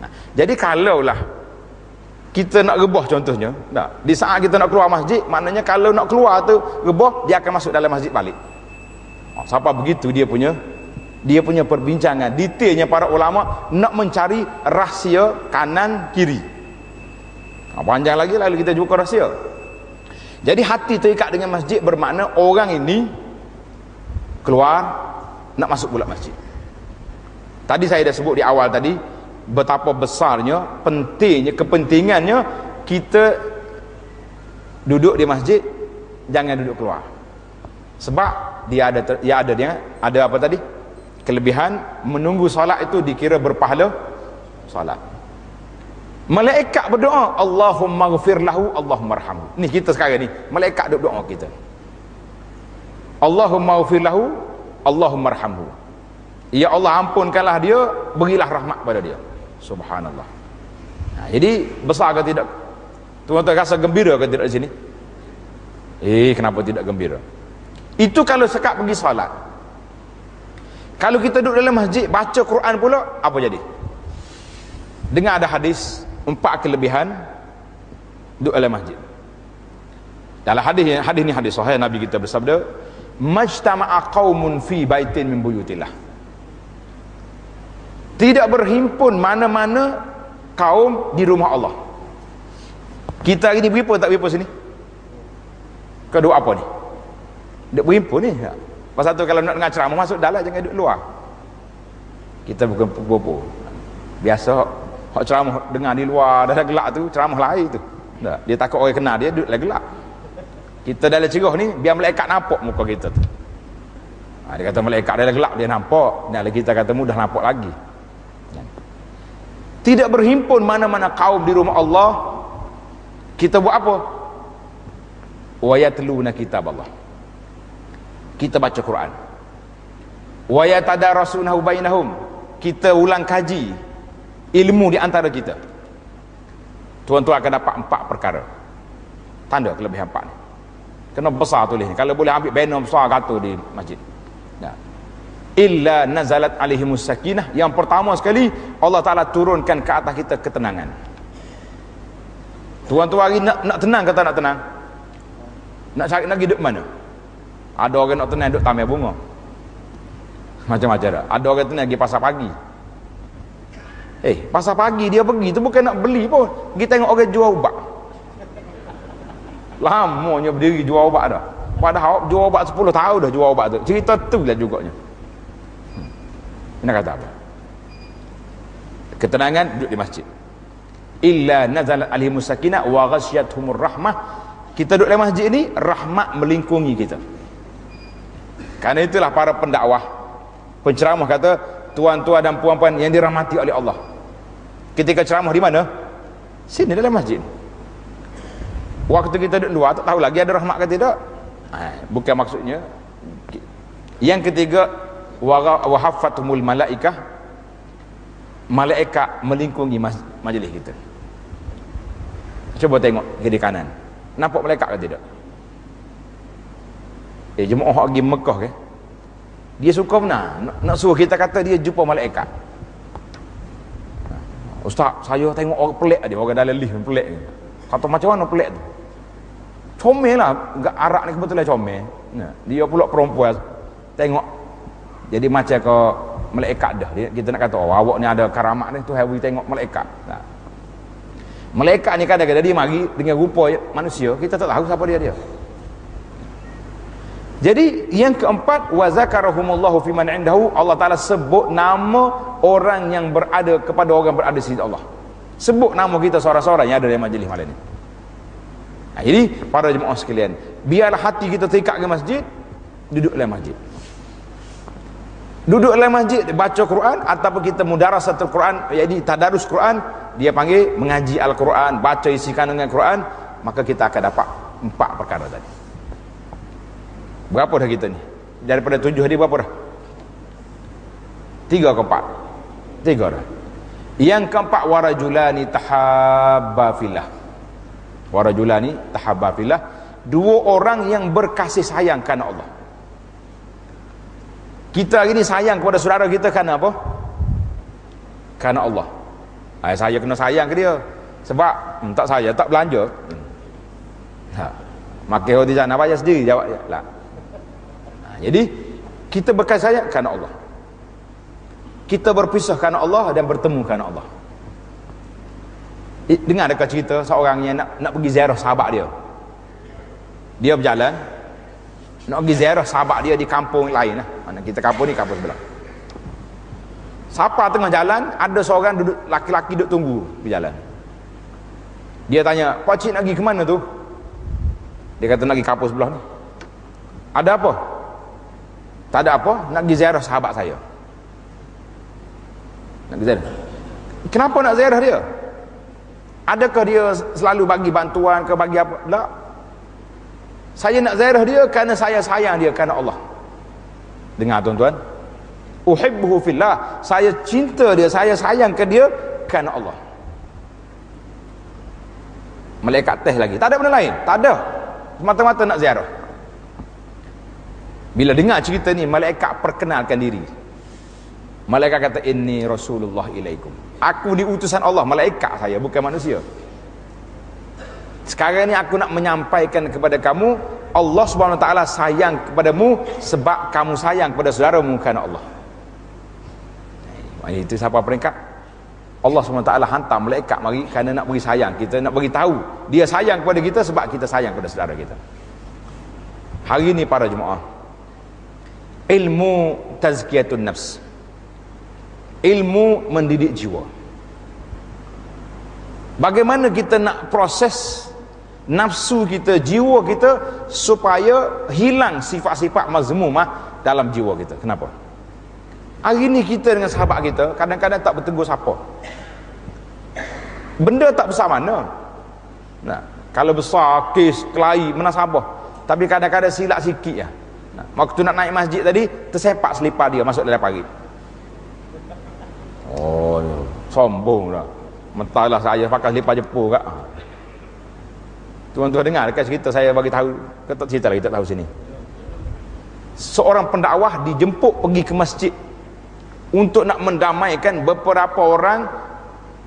Nah, jadi kalaulah kita nak rebah contohnya, di saat kita nak keluar masjid, maknanya kalau nak keluar tu rebah, dia akan masuk dalam masjid balik. Siapa begitu dia punya perbincangan detailnya para ulama nak mencari rahsia kanan kiri. Panjang lagi lalu kita buka rahsia. Jadi hati terikat dengan masjid bermakna orang ini keluar nak masuk pula masjid. Tadi saya dah sebut di awal tadi betapa besarnya, pentingnya, kepentingannya kita duduk di masjid, jangan duduk keluar. Sebab dia ada apa tadi? Kelebihan menunggu solat itu dikira berpahala solat. Malaikat berdoa, Allahumma ghfir lahu, Allahumma arhamhu. Ni kita sekarang ni, malaikat duk doa kita. Allahumma ghfir lahu, Allahumma arhamhu. Ya Allah ampunkanlah dia, berilah rahmat pada dia. Subhanallah. Jadi besar ke tidak? Tuan-tuan rasa gembira ke tidak di sini? Kenapa tidak gembira? Itu kalau sekat pergi solat. Kalau kita duduk dalam masjid baca Quran pula, apa jadi? Dengar ada hadis 4 kelebihan duduk dalam masjid. Dalam hadis ni hadis sahih, Nabi kita bersabda, majtama'a qaumun fi baitin min buyutillah. Tidak berhimpun mana-mana kaum di rumah Allah. Kita hari ni berhimpun tak berhimpun sini? Kau duduk apa ni? Duduk berhimpun ni. Pasal tu kalau nak dengar ceramah, masuk dalam, jangan duduk luar. Kita bukan popo. Biasa hak ceramah dengar di luar dah gelap tu, ceramah lain tu. Tak, dia takut orang kenal dia, duduk dalam gelap. Kita dalam cerah ni biar malaikat nampak muka kita tu. Dia kata malaikat dalam gelap dia nampak, dan kita kata mudah nampak lagi. Tidak berhimpun mana-mana kaum di rumah Allah. Kita buat apa? Wa yatluna kitab Allah. Kita baca Quran. Wa yatadarasunahu bainahum. Kita ulang kaji ilmu di antara kita. Tuan-tuan akan dapat 4 perkara. Tanda kelebihan 4 ni. Kena besar tulis ni. Kalau boleh ambil banner besar kata di masjid. Illa nazalat alaihimus sakinah. Yang pertama sekali, Allah Ta'ala turunkan ke atas kita ketenangan. Tuan-tuan hari nak tenang kata nak tenang? Nak cari nak hidup mana? Ada orang nak tenang duduk taman bunga, macam-macam dah. Ada orang tenang pergi pasar pagi. Pasar pagi dia pergi tu bukan nak beli pun, pergi tengok orang jual ubat. Lamanya berdiri jual ubat dah. Padahal jual ubat 10 tahun dah jual ubat tu. Cerita tu lah juganya. Nak kata apa? Ketenangan duduk di masjid. Illa nazalat alaihimus sakinah wa ghasyiyatuhumur rahmah. Kita duduk di masjid ni, rahmat melingkungi kita. Karena itulah para pendakwah, penceramah kata, tuan-tuan dan puan-puan yang dirahmati oleh Allah, ketika ceramah di mana? Sini dalam masjid. Waktu kita duduk luar tak tahu lagi ada rahmat ke tidak. Bukan maksudnya. Yang ketiga, wa haffatumul malaikah. Malaikat melingkungi majlis kita. Cuba tengok kiri kanan, nampak malaikat ke tidak? Jemaah pergi Mekah ke? Dia suka benar nak suruh kita kata dia jumpa malaikat. Ustaz, saya tengok orang pelik dia, orang dalam lift pelik. Kata macam mana pelik tu? Comel lah, Arab ni kebetulan comel. Dia pula perempuan, tengok jadi macam ke malaikat dah. Kita nak kata, oh awak ni ada karamat ni, tu hari tengok malaikat. Malaikat ni kadang-kadang dia mari dengan rupa manusia, kita tak tahu siapa dia. Jadi yang keempat, wa zakarahumullahu fiman indahu. Allah Ta'ala sebut nama orang yang berada kepada orang berada di sisi Allah. Sebut nama kita seorang-seorang yang ada di majlis malam ni. Jadi para jemaah sekalian, biarlah hati kita terikat ke masjid, duduk dalam masjid. Duduk dalam masjid, baca Quran, ataupun kita mudarasatul Quran, jadi tadarus Quran, dia panggil mengaji Al-Quran, baca isi kandungan Quran, maka kita akan dapat 4 perkara tadi. Berapa dah kita ni? Daripada 7 hari berapa dah? 3 ke 4? 3 dah. Yang keempat, warajulani tahabba fillah. Warajulani tahabba fillah. 2 orang yang berkasih sayang kerana Allah. Kita hari ni sayang kepada saudara kita kerana apa? Kerana Allah. Saya kena sayang ke dia sebab tak saya tak belanja. Makan roti jana bayar sendiri, jawab dia. Lah. Jadi kita berkasih sayang kerana Allah. Kita berpisah kerana Allah dan bertemu kerana Allah. Dengar dekat cerita seorang yang nak pergi ziarah sahabat dia. Dia berjalan nak pergi ziarah sahabat dia di kampung lain lah. Mana kita kampung ni kampung sebelah. Siapa tengah jalan, ada seorang duduk, laki-laki duduk tunggu berjalan. Dia tanya, "Pak cik nak pergi ke mana tu?" Dia kata, "Nak pergi kampung sebelah ni." "Ada apa?" "Tak ada apa, nak pergi ziarah sahabat saya." Nak pergi ziarah. "Kenapa nak ziarah dia? Adakah dia selalu bagi bantuan ke bagi apa?" "Tak. Saya nak ziarah dia kerana saya sayang dia kerana Allah." Dengar tuan-tuan, uhibbuhu fillah, saya cinta dia, saya sayang ke dia kerana Allah. Malaikat teh lagi, tak ada benda lain, tak ada, semata-mata nak ziarah. Bila dengar cerita ni, malaikat perkenalkan diri. Malaikat kata, "Inni Rasulullah ilaikum." Aku diutusan Allah, malaikat saya, bukan manusia. Sekarang ni aku nak menyampaikan kepada kamu, Allah Subhanahu Wa Taala sayang kepadamu sebab kamu sayang kepada saudaramu kerana Allah. Itu siapa peringkat? Allah Subhanahu Wa Taala hantar malaikat mari kerana nak beri sayang kita, nak bagi tahu dia sayang kepada kita sebab kita sayang kepada saudara kita. Hari ni para jemaah, ilmu tazkiyatun nafs, ilmu mendidik jiwa. Bagaimana kita nak proses nafsu kita, jiwa kita, supaya hilang sifat-sifat mazmumah dalam jiwa kita. Kenapa? Hari ni kita dengan sahabat kita kadang-kadang tak bertegur siapa. Benda tak besar mana. Nah, kalau besar kes, kelahi, menasabah, tapi kadang-kadang silap sikit ya. Nah, waktu nak naik masjid tadi tersepak selipar dia masuk dalam parit. Oh, sombong lah. Mentahlah saya pakai selipar Jepun kak. Tuan-tuan dengar dekat cerita saya bagi tahu, kita cerita lagi tak tahu sini. Seorang pendakwah dijemput pergi ke masjid untuk nak mendamaikan beberapa orang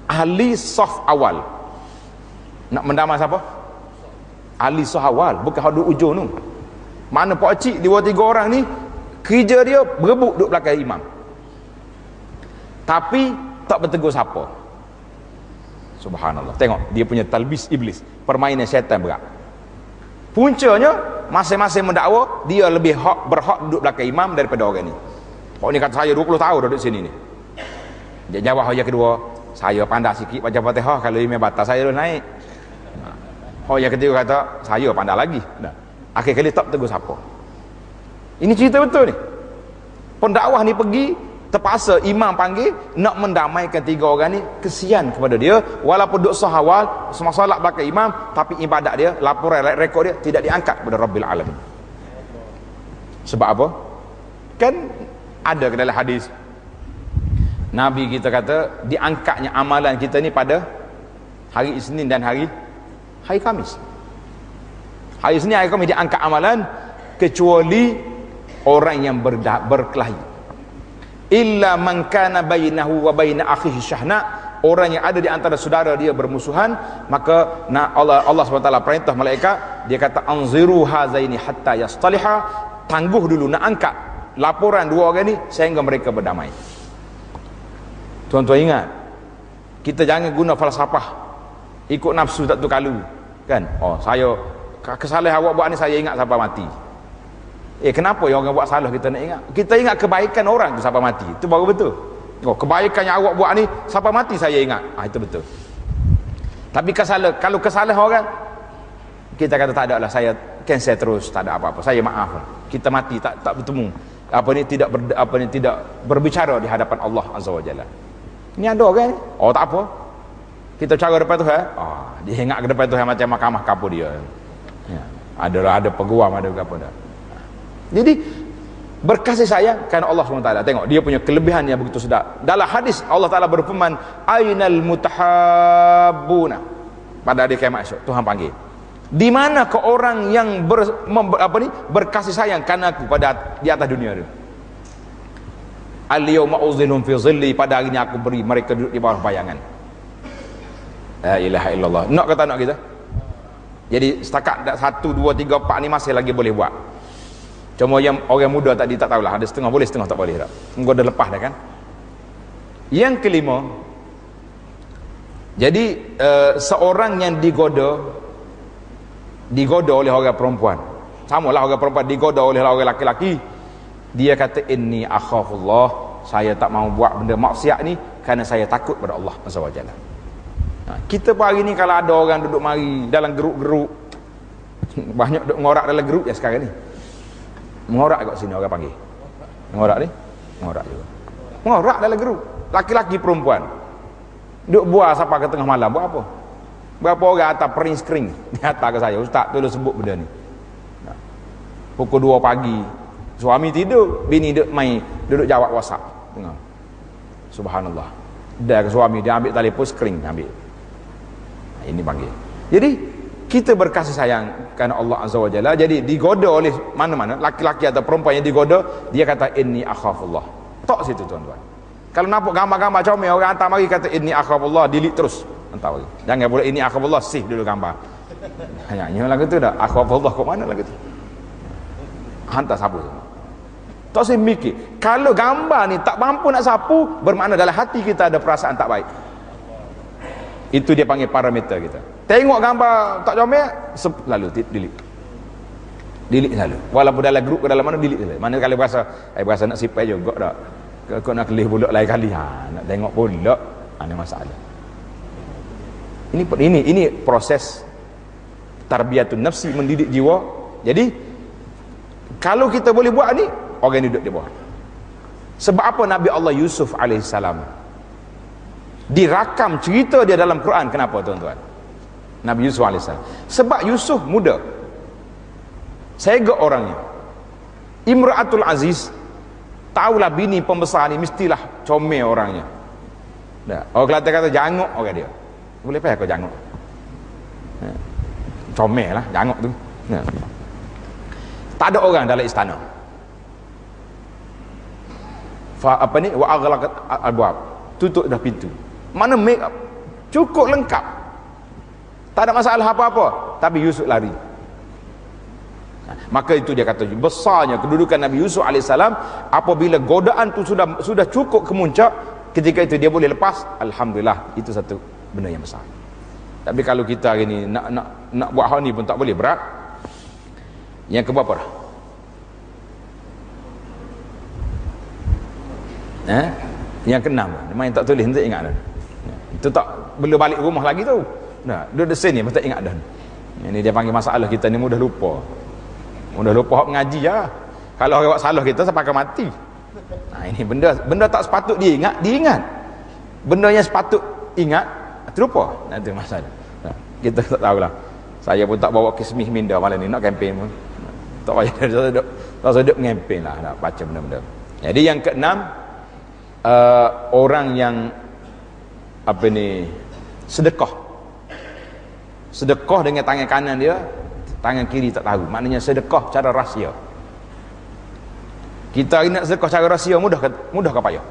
ahli saf awal. Nak mendamai siapa? Ahli saf awal, bukan hadu ujung tu. Mana pak cik 2-3 orang ni kerja dia berebut duduk belakang imam. Tapi tak bertegur siapa. Subhanallah. Tengok dia punya talbis iblis, permainan syaitan berat. Puncanya masing-masing mendakwa dia lebih berhak duduk belakang imam daripada orang ni. Orang ni kata saya 20 tahun duduk sini ni. Dia jawab yang kedua, saya pandai sikit baca Fatihah, kalau imam batas saya dah naik. Yang ketiga kata saya pandai lagi. Akhir kali tak tegur siapa. Ini cerita betul ni. Pendakwah ni pergi, terpaksa imam panggil nak mendamaikan 3 orang ni. Kesian kepada dia, walaupun duduk sah awal, semua solat belakang imam, tapi ibadat dia, laporan rekod dia tidak diangkat kepada Rabbil Alamin. Sebab apa? Kan ada ke dalam hadis Nabi kita kata diangkatnya amalan kita ni pada hari Isnin dan hari Khamis. Hari Isnin, hari Khamis diangkat amalan, kecuali orang yang berkelahi. Illa man kana bainahu wa baina akhihi syahna, orang yang ada di antara saudara dia bermusuhan, maka Allah SWT perintah malaikat, dia kata anziru hazaini hatta yastaliha, tangguh dulu, nak angkat laporan 2 orang ni sehingga mereka berdamai. Tuan-tuan ingat, kita jangan guna falsafah ikut nafsu tak tu kalu kan. Saya kesalahan awak buat ni saya ingat sampai mati. Kenapa yang orang buat salah kita nak ingat? Kita ingat kebaikan orang tu sampai mati, itu baru betul. Kebaikan yang awak buat ni sampai mati saya ingat, itu betul. Tapi kalau kesalahan orang, kita kata tak ada lah, saya cancel terus, tak ada apa-apa, saya maaf, kita mati tak bertemu, tidak berbicara di hadapan Allah Azza wa Jalla. Ini ada orang ni, tak apa, kita cara depan Tuhan, dia ingat ke depan Tuhan macam mahkamah kapur dia ya. Ada peguam, ada apa dah. Jadi berkasih sayang kerana Allah SWT. Tengok dia punya kelebihan yang begitu sedap. Dalam hadis Allah Ta'ala berfirman, ainal mutahabbuna, pada hari kiamat esok Tuhan panggil, di mana ke orang yang berkasih sayang kerana aku di atas dunia tu. Al-yawma uzilhum fi zilli, pada hari ini aku beri mereka duduk di bawah bayangan. La ilaha illallah. Nak kata nak kita. Jadi setakat 1, 2, 3, 4 ni masih lagi boleh buat. Cuma yang orang muda tadi tak tahulah, ada setengah boleh, setengah tak boleh dah. Engkau dah lepas dah kan. Yang kelima, jadi seorang yang digoda oleh orang perempuan, samalah orang perempuan digoda oleh orang lelaki, dia kata inni akhafullah, saya tak mau buat benda maksiat ni kerana saya takut pada Allah Azza wa Jalla. Kita pagi ni kalau ada orang duduk mari dalam geruk-geruk, banyak duduk ngorak dalam geruk ya sekarang ni. Mengorak kat sini orang panggil. Mengorak ni? Mengorak juga. Mengorak dalam geruk. Laki-laki perempuan. Duk buah sampai ke tengah malam. Buat apa? Berapa orang atas print screen di atas ke saya. Ustaz tolong sebut benda ni. Pukul 2 pagi. Suami tidur. Bini duduk jawab WhatsApp. Tengok. Subhanallah. Dia ke suami. Dia ambil telefon screen. Ambil. Ini panggil. Jadi kita berkasih sayang kerana Allah Azza wa Jalla. Jadi digoda oleh mana-mana, laki-laki atau perempuan yang digoda, dia kata inni akhafullah. Tok situ tuan-tuan. Kalau nampak gambar-gambar comel orang hantar mari kata inni akhafullah, delete terus hantar mari. Jangan boleh inni akhafullah, sih dulu gambar. Hanya lagu tu dah. Akhwafullah kat mana lagu tu? Hantar sapu semua. Tak saya mikir, kalau gambar ni tak mampu nak sapu, bermakna dalam hati kita ada perasaan tak baik. Itu dia panggil parameter kita. Tengok gambar tak comel, lalu delete selalu. Walaupun dalam grup ke dalam mana, delete selalu. Mana kalau berasa nak sipai juga tak. Kau nak kelih pula lain kali, nak tengok pula, ada masalah. Ini proses tarbiyatun nafsi, mendidik jiwa. Jadi kalau kita boleh buat ni, orang duduk di bawah. Sebab apa Nabi Allah Yusuf alaihissalam dirakam cerita dia dalam Quran? Kenapa tuan-tuan? Nabi Yusuf alaihissalam, sebab Yusuf muda, segak orangnya. Imra'atul Aziz tahulah bini pembesar ni mestilah comel orangnya. Orang Kelantan kata jangok orang dia. Boleh payah kau jangok. Comel lah jangok tu. Tak ada orang dalam istana. Apa ni, wa aghlaqat abwab, tutup dah pintu. Mana make up cukup lengkap, tak ada masalah apa-apa, tapi Yusuf lari. Maka itu dia kata besarnya kedudukan Nabi Yusuf alaihissalam. Apabila godaan tu sudah cukup kemuncak, ketika itu dia boleh lepas, alhamdulillah, itu satu benda yang besar. Tapi kalau kita hari ni nak buat hal ni pun tak boleh, berat. Yang keberapa dah? Yang keenam, main tak tulis, tak ingat dah. Itu tak belum balik rumah lagi tu. Dia di sini pun tak ingat dah. Ini dia panggil masalah kita ni, mudah lupa. Mudah lupa hak mengaji ya. Kalau orang buat salah kita sampai mati. Ini benda tak sepatut dia ingat. Benda yang sepatut ingat terlupa. Itu masalah. Kita tak tahulah. Saya pun tak bawa kismis minda malam ni nak kempen pun. Tak payah tak sedap kempen lah, nak baca benda-benda. Jadi yang keenam, orang yang sedekah dengan tangan kanan dia, tangan kiri tak tahu. Maknanya sedekah cara rahsia. Kita nak sedekah cara rahsia mudah ke payah?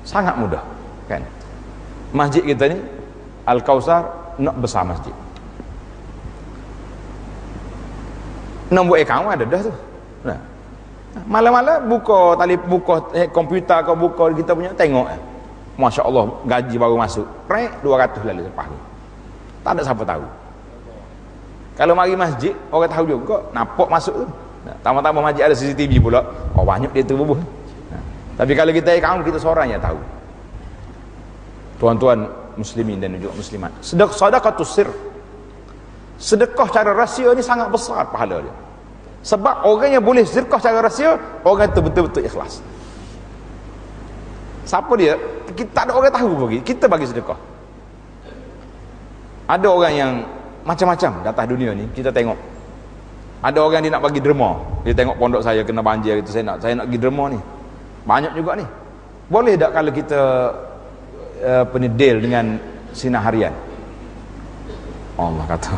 Sangat mudah, kan? Masjid kita ni Al-Kausar nak besar masjid. Nombor akaun ada dah tu. Malam-malam buka komputer kau buka kita punya, tengok Masya Allah, gaji baru masuk 200 lalu lepas ni. Tak ada siapa tahu. Kalau mari masjid, orang tahu juga, nampak masuk tu. Tambah-tambah masjid ada CCTV pula, banyak dia terbubuh. Tapi kalau kita account, kita seorang yang tahu. Tuan-tuan muslimin dan juga muslimat, sedekahus sir, sedekah cara rahsia ni sangat besar pahala dia. Sebab orang yang boleh sedekah cara rahsia, orang itu betul-betul ikhlas. Siapa dia? Kita tak ada orang tahu bagi. Kita bagi sedekah. Ada orang yang macam-macam di atas dunia ni, kita tengok. Ada orang dia nak bagi derma. Dia tengok pondok saya kena banjir gitu, saya nak pergi derma ni. Banyak juga ni. Boleh tak kalau kita deal dengan sinar harian? Allah kata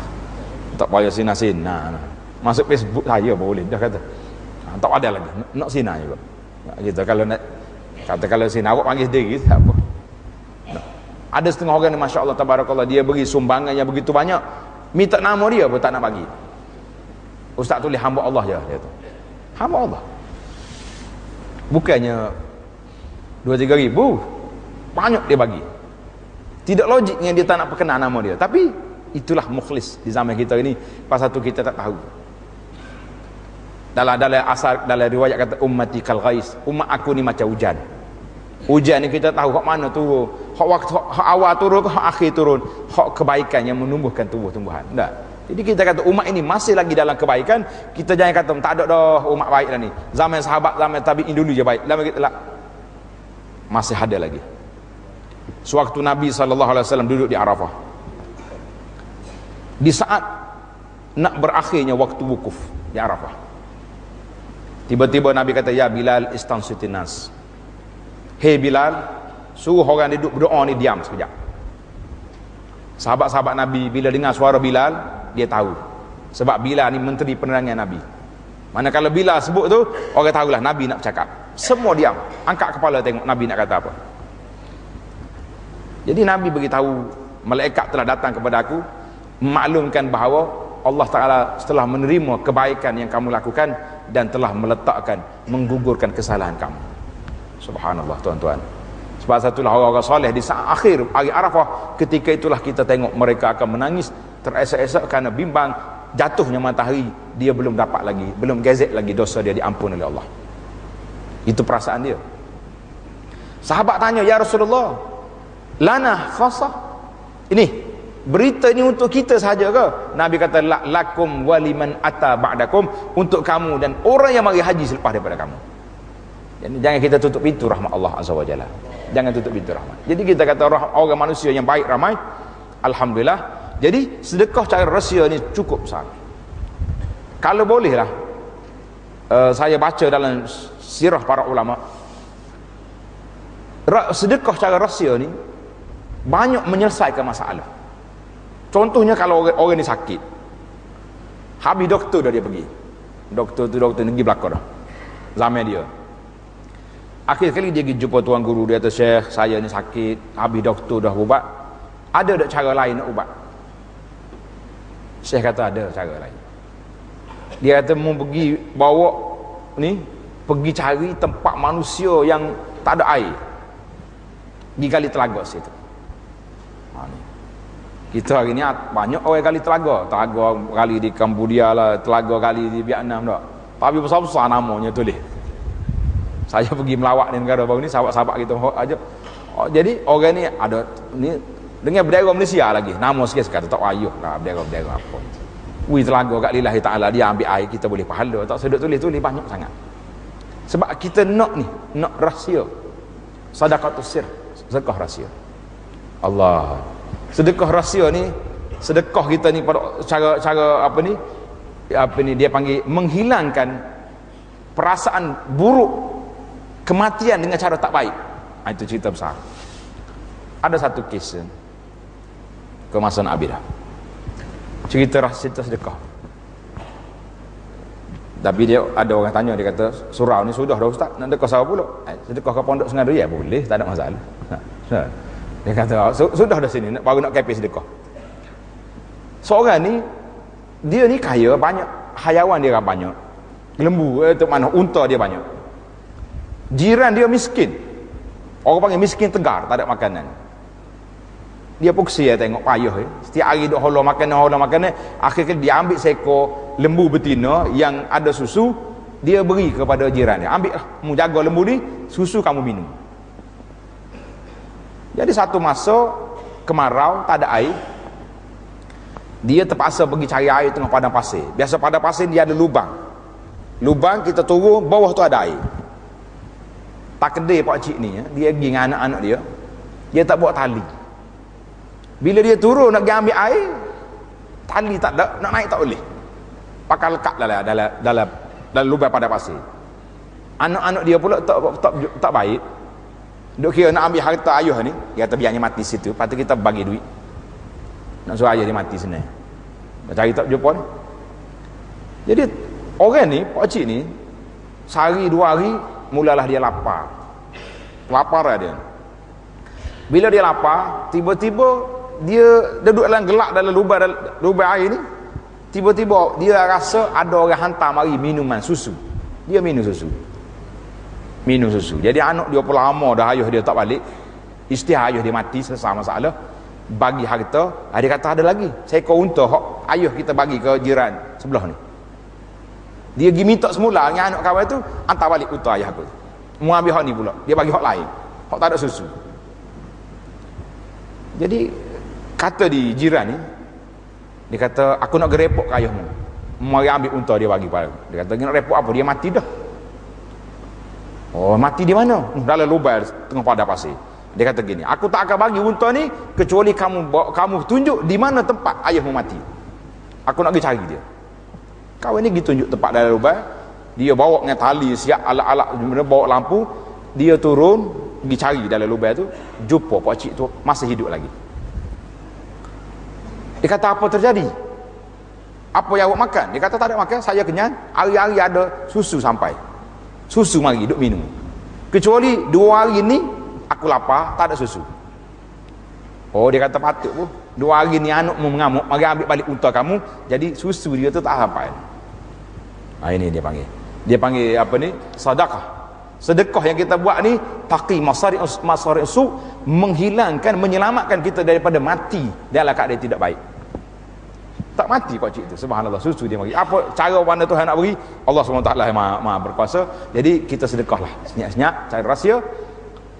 tak payah sinar. Masuk Facebook saya boleh dah kata. Tak ada lagi. Nak sinar juga. Gitu kalau nak kata kalau sinar awak panggil sendiri tak apa. Ada setengah orang ni masya-Allah tabarakallah, dia beri sumbangan yang begitu banyak, minta nama dia pun tak nak bagi. Ustaz tulis hamba Allah je dia tu. Hamba Allah. Bukannya 2-3 ribu, banyak dia bagi. Tidak logiknya dia tak nak perkenal nama dia. Tapi itulah mukhlis di zaman kita ini. Pasal tu kita tak tahu. Dalam riwayat kata ummati kal ghais, umat aku ni macam hujan. Hujan ni kita tahu hak mana turun, hak awal turun ke hak akhir turun, hak kebaikan yang menumbuhkan tumbuh-tumbuhan. Tak. Jadi kita kata umat ini masih lagi dalam kebaikan. Kita jangan kata tak ada dah umat baik dah ni. Zaman sahabat, zaman tabi'in dulu je baik. Lama kita masih ada lagi. Sewaktu Nabi SAW duduk di Arafah, di saat nak berakhirnya waktu wukuf di Arafah, tiba-tiba Nabi kata, ya Bilal istansitin nas. Hei Bilal, suruh orang duduk berdoa ni diam sekejap. Sahabat-sahabat Nabi bila dengar suara Bilal, dia tahu. Sebab Bilal ni menteri penerangan Nabi. Manakala Bilal sebut tu, orang tahulah Nabi nak bercakap. Semua diam, angkat kepala tengok Nabi nak kata apa. Jadi Nabi beritahu, malaikat telah datang kepada aku, memaklumkan bahawa Allah Ta'ala setelah menerima kebaikan yang kamu lakukan dan telah meletakkan, menggugurkan kesalahan kamu. Subhanallah tuan-tuan. Sebab satulah orang-orang soleh di saat akhir hari Arafah, ketika itulah kita tengok mereka akan menangis teresak-esak kerana bimbang jatuhnya matahari, dia belum dapat lagi, belum gezek lagi dosa dia diampun oleh Allah. Itu perasaan dia. Sahabat tanya, ya Rasulullah, lana khasah, ini berita ini untuk kita sahaja ke? Nabi kata, lakum waliman ata ba'dakum, untuk kamu dan orang yang mari haji selepas daripada kamu. Jadi jangan kita tutup pintu rahmat Allah Azza wa Jalla. Jangan tutup pintu rahmat. Jadi kita kata orang manusia yang baik ramai, alhamdulillah. Jadi sedekah cara rahsia ni cukup besar. Kalau bolehlah, saya baca dalam sirah para ulama, sedekah cara rahsia ni banyak menyelesaikan masalah. Contohnya kalau orang ni sakit, habis doktor dah dia pergi, doktor negeri belakang dah, zaman dia. Akhir kali dia pergi jumpa tuan guru, dia kata, Syekh, saya ni sakit, habis doktor dah ubat, ada tak cara lain nak ubat? Syekh kata ada cara lain. Dia kata mau pergi bawa ni, pergi cari tempat manusia yang tak ada air, di kali telaga situ. Kita hari ni banyak orang kali telaga kali di Cambodia lah, telaga kali di Vietnam tak, tapi besar-besar namanya tulis. Saya pergi melawat di negara baru ni, sahabat-sahabat kita aja. Jadi orang ni ada ni dengan bendera Malaysia lagi, nama sikit-sikit tak ayuh lah bendera apa. Wih, telaga kat lillahi ta'ala, dia ambil air, kita boleh pahala. Tak sedut tulis banyak sangat. Sebab kita nak ni, nak rahsia. Sadaqatus sir, sedekah rahsia. Allah. Sedekah rahsia ni, sedekah kita ni pada cara apa ni dia panggil menghilangkan perasaan buruk kematian dengan cara tak baik. Itu cerita besar. Ada satu kes ke masa Nabi dah, cerita rahsia sedekah. Tapi dia ada orang tanya, dia kata, surau ni sudah dah ustaz, nak sedekah siapa pula? Sedekah ke pondok Sungai Raya boleh, tak ada masalah. Dia kata, sudah dah sini, baru nak kepis sedekah. Seorang ni, dia ni kaya, banyak hayawan dia banyak, lembu, mana unta dia banyak. Jiran dia miskin, orang panggil miskin tegar, tak ada makanan. Dia pun kesian tengok payah. Setiap hari duk hola makanan. Akhirnya dia ambil seekor lembu betina yang ada susu, dia beri kepada jiran dia. Ambil lah, mu jaga lembu ni, susu kamu minum. Jadi satu masa kemarau, tak ada air, dia terpaksa pergi cari air tengah padang pasir. Biasa padang pasir dia ada lubang, kita turun, bawah tu ada air. Tak kedai pakcik ni, dia pergi dengan anak-anak dia tak bawa tali. Bila dia turun nak pergi ambil air, tali tak ada, nak naik tak boleh, pakai lekat dalam lubang pada pasir. Anak-anak dia pula tak baik, duk kira nak ambil harta ayah ni, dia kata biarnya mati situ, lepas tu kita bagi duit, nak suruh ayah dia mati sini, cari tak jumpa ni. Jadi orang ni, pakcik ni, sehari 2 hari mulalah dia lapar lah dia. Bila dia lapar, tiba-tiba dia duduk dalam gelap dalam lubang air ni, tiba-tiba dia rasa ada orang hantar mari minuman susu. Dia minum susu. Jadi anak dia pun lama dah ayah dia tak balik, isteri ayah dia mati, selesai masalah, bagi harta. Dia kata ada lagi seekor unta hak ayah kita bagi ke jiran sebelah ni. Dia pergi minta semula dengan anak kawan tu, hantar balik unta ayah aku, mau ambil hak ni pula, dia bagi hak lain, hak tak ada susu. Jadi kata di jiran ni, dia kata, aku nak gerepok ke ayahmu, mari ambil unta dia bagi pada. Dia kata, nak repok apa? Dia mati dah. Oh, mati di mana? Dalam lubang tengah padang pasir. Dia kata gini, aku tak akan bagi unta ni kecuali kamu tunjuk di mana tempat ayahmu mati. Aku nak pergi cari dia. Kawan ni pergi tunjuk tempat dalam lubang, dia bawa dengan tali, siap alat-alat, bawa lampu, dia turun pergi cari dalam lubang tu, jumpa pakcik tu masih hidup lagi. Dia kata, apa terjadi? Apa yang awak makan? Dia kata, tak ada makan, saya kenyang, hari-hari ada susu sampai, susu mari duk minum, kecuali 2 hari ni aku lapar, tak ada susu. Oh, dia kata patut pun 2 hari ni anak mengamuk, mari ambil balik unta kamu, jadi susu dia tu tak hafal. Ini dia panggil apa ni, sedekah yang kita buat ni taqi masari su, menghilangkan, menyelamatkan kita daripada mati dalam keadaan tidak baik. Tak mati kocik tu, subhanallah, susu dia bagi. Apa cara mana Tuhan nak bagi? Allah SWT yang maha berkuasa. Jadi kita sedekahlah senyap-senyap, cari rahsia.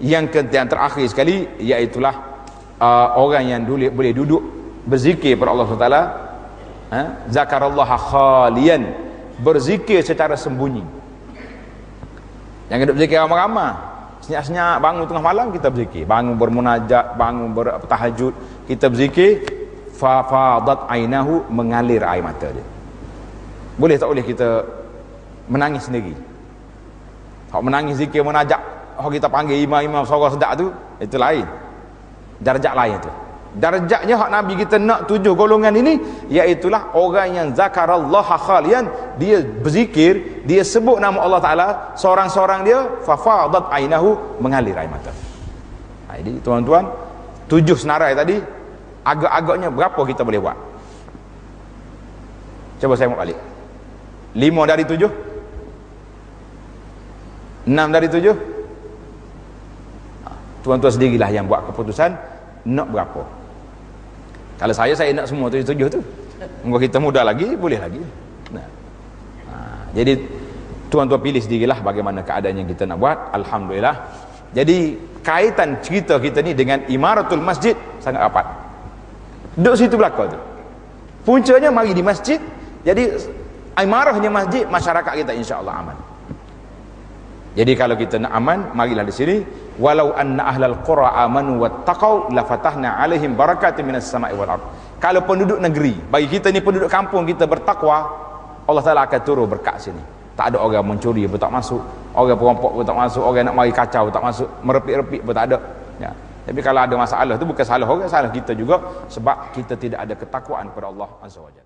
Yang terakhir sekali, iaitulah orang yang boleh duduk berzikir pada Allah SWT, zakarallaha khalian, berzikir secara sembunyi. Yang duduk berzikir ramai-ramai, senyap-senyap, bangun tengah malam kita berzikir, bangun bermunajat, bangun bertahajud, kita berzikir, fafadat ainahu, mengalir air mata dia. Boleh tak boleh kita menangis sendiri? Hak menangis zikir munajat, hak kita panggil imam-imam suara sedap tu, itu lain, darjat lain tu. Darjatnya hak Nabi kita nak 7 golongan ini, iaitulah orang yang zakarallaha khalian, dia berzikir, dia sebut nama Allah Ta'ala seorang-seorang dia, fafadat ainahu, mengalir air mata. Jadi tuan-tuan, 7 senarai tadi, agak-agaknya berapa kita boleh buat? Cuba saya mau balik. 5 dari 7, 6 dari 7. Tuan-tuan sendirilah yang buat keputusan nak berapa. Kalau saya nak semua 7 tu. Mungkin kita muda lagi, boleh lagi. Jadi tuan-tuan pilih sendirilah bagaimana keadaan yang kita nak buat. Alhamdulillah. Jadi kaitan cerita kita ni dengan imaratul masjid sangat rapat. Duduk situ belakang tu, puncanya mari di masjid. Jadi imarahnya masjid, masyarakat kita insya-Allah aman. Jadi kalau kita nak aman, marilah di sini. Walau anna ahlal qura amanu wattaqau la fatahna alaihim barakatin minas sama'i wal ard. Kalau penduduk negeri, bagi kita ni penduduk kampung, kita bertakwa, Allah Taala akan turun berkat sini. Tak ada orang mencuri pun tak masuk, orang perampok pun tak masuk, orang nak mari kacau pun tak masuk, merepik-repik pun tak ada. Ya. Tapi kalau ada masalah tu bukan salah orang, salah kita juga, sebab kita tidak ada ketakwaan kepada Allah Azza wa Jalla.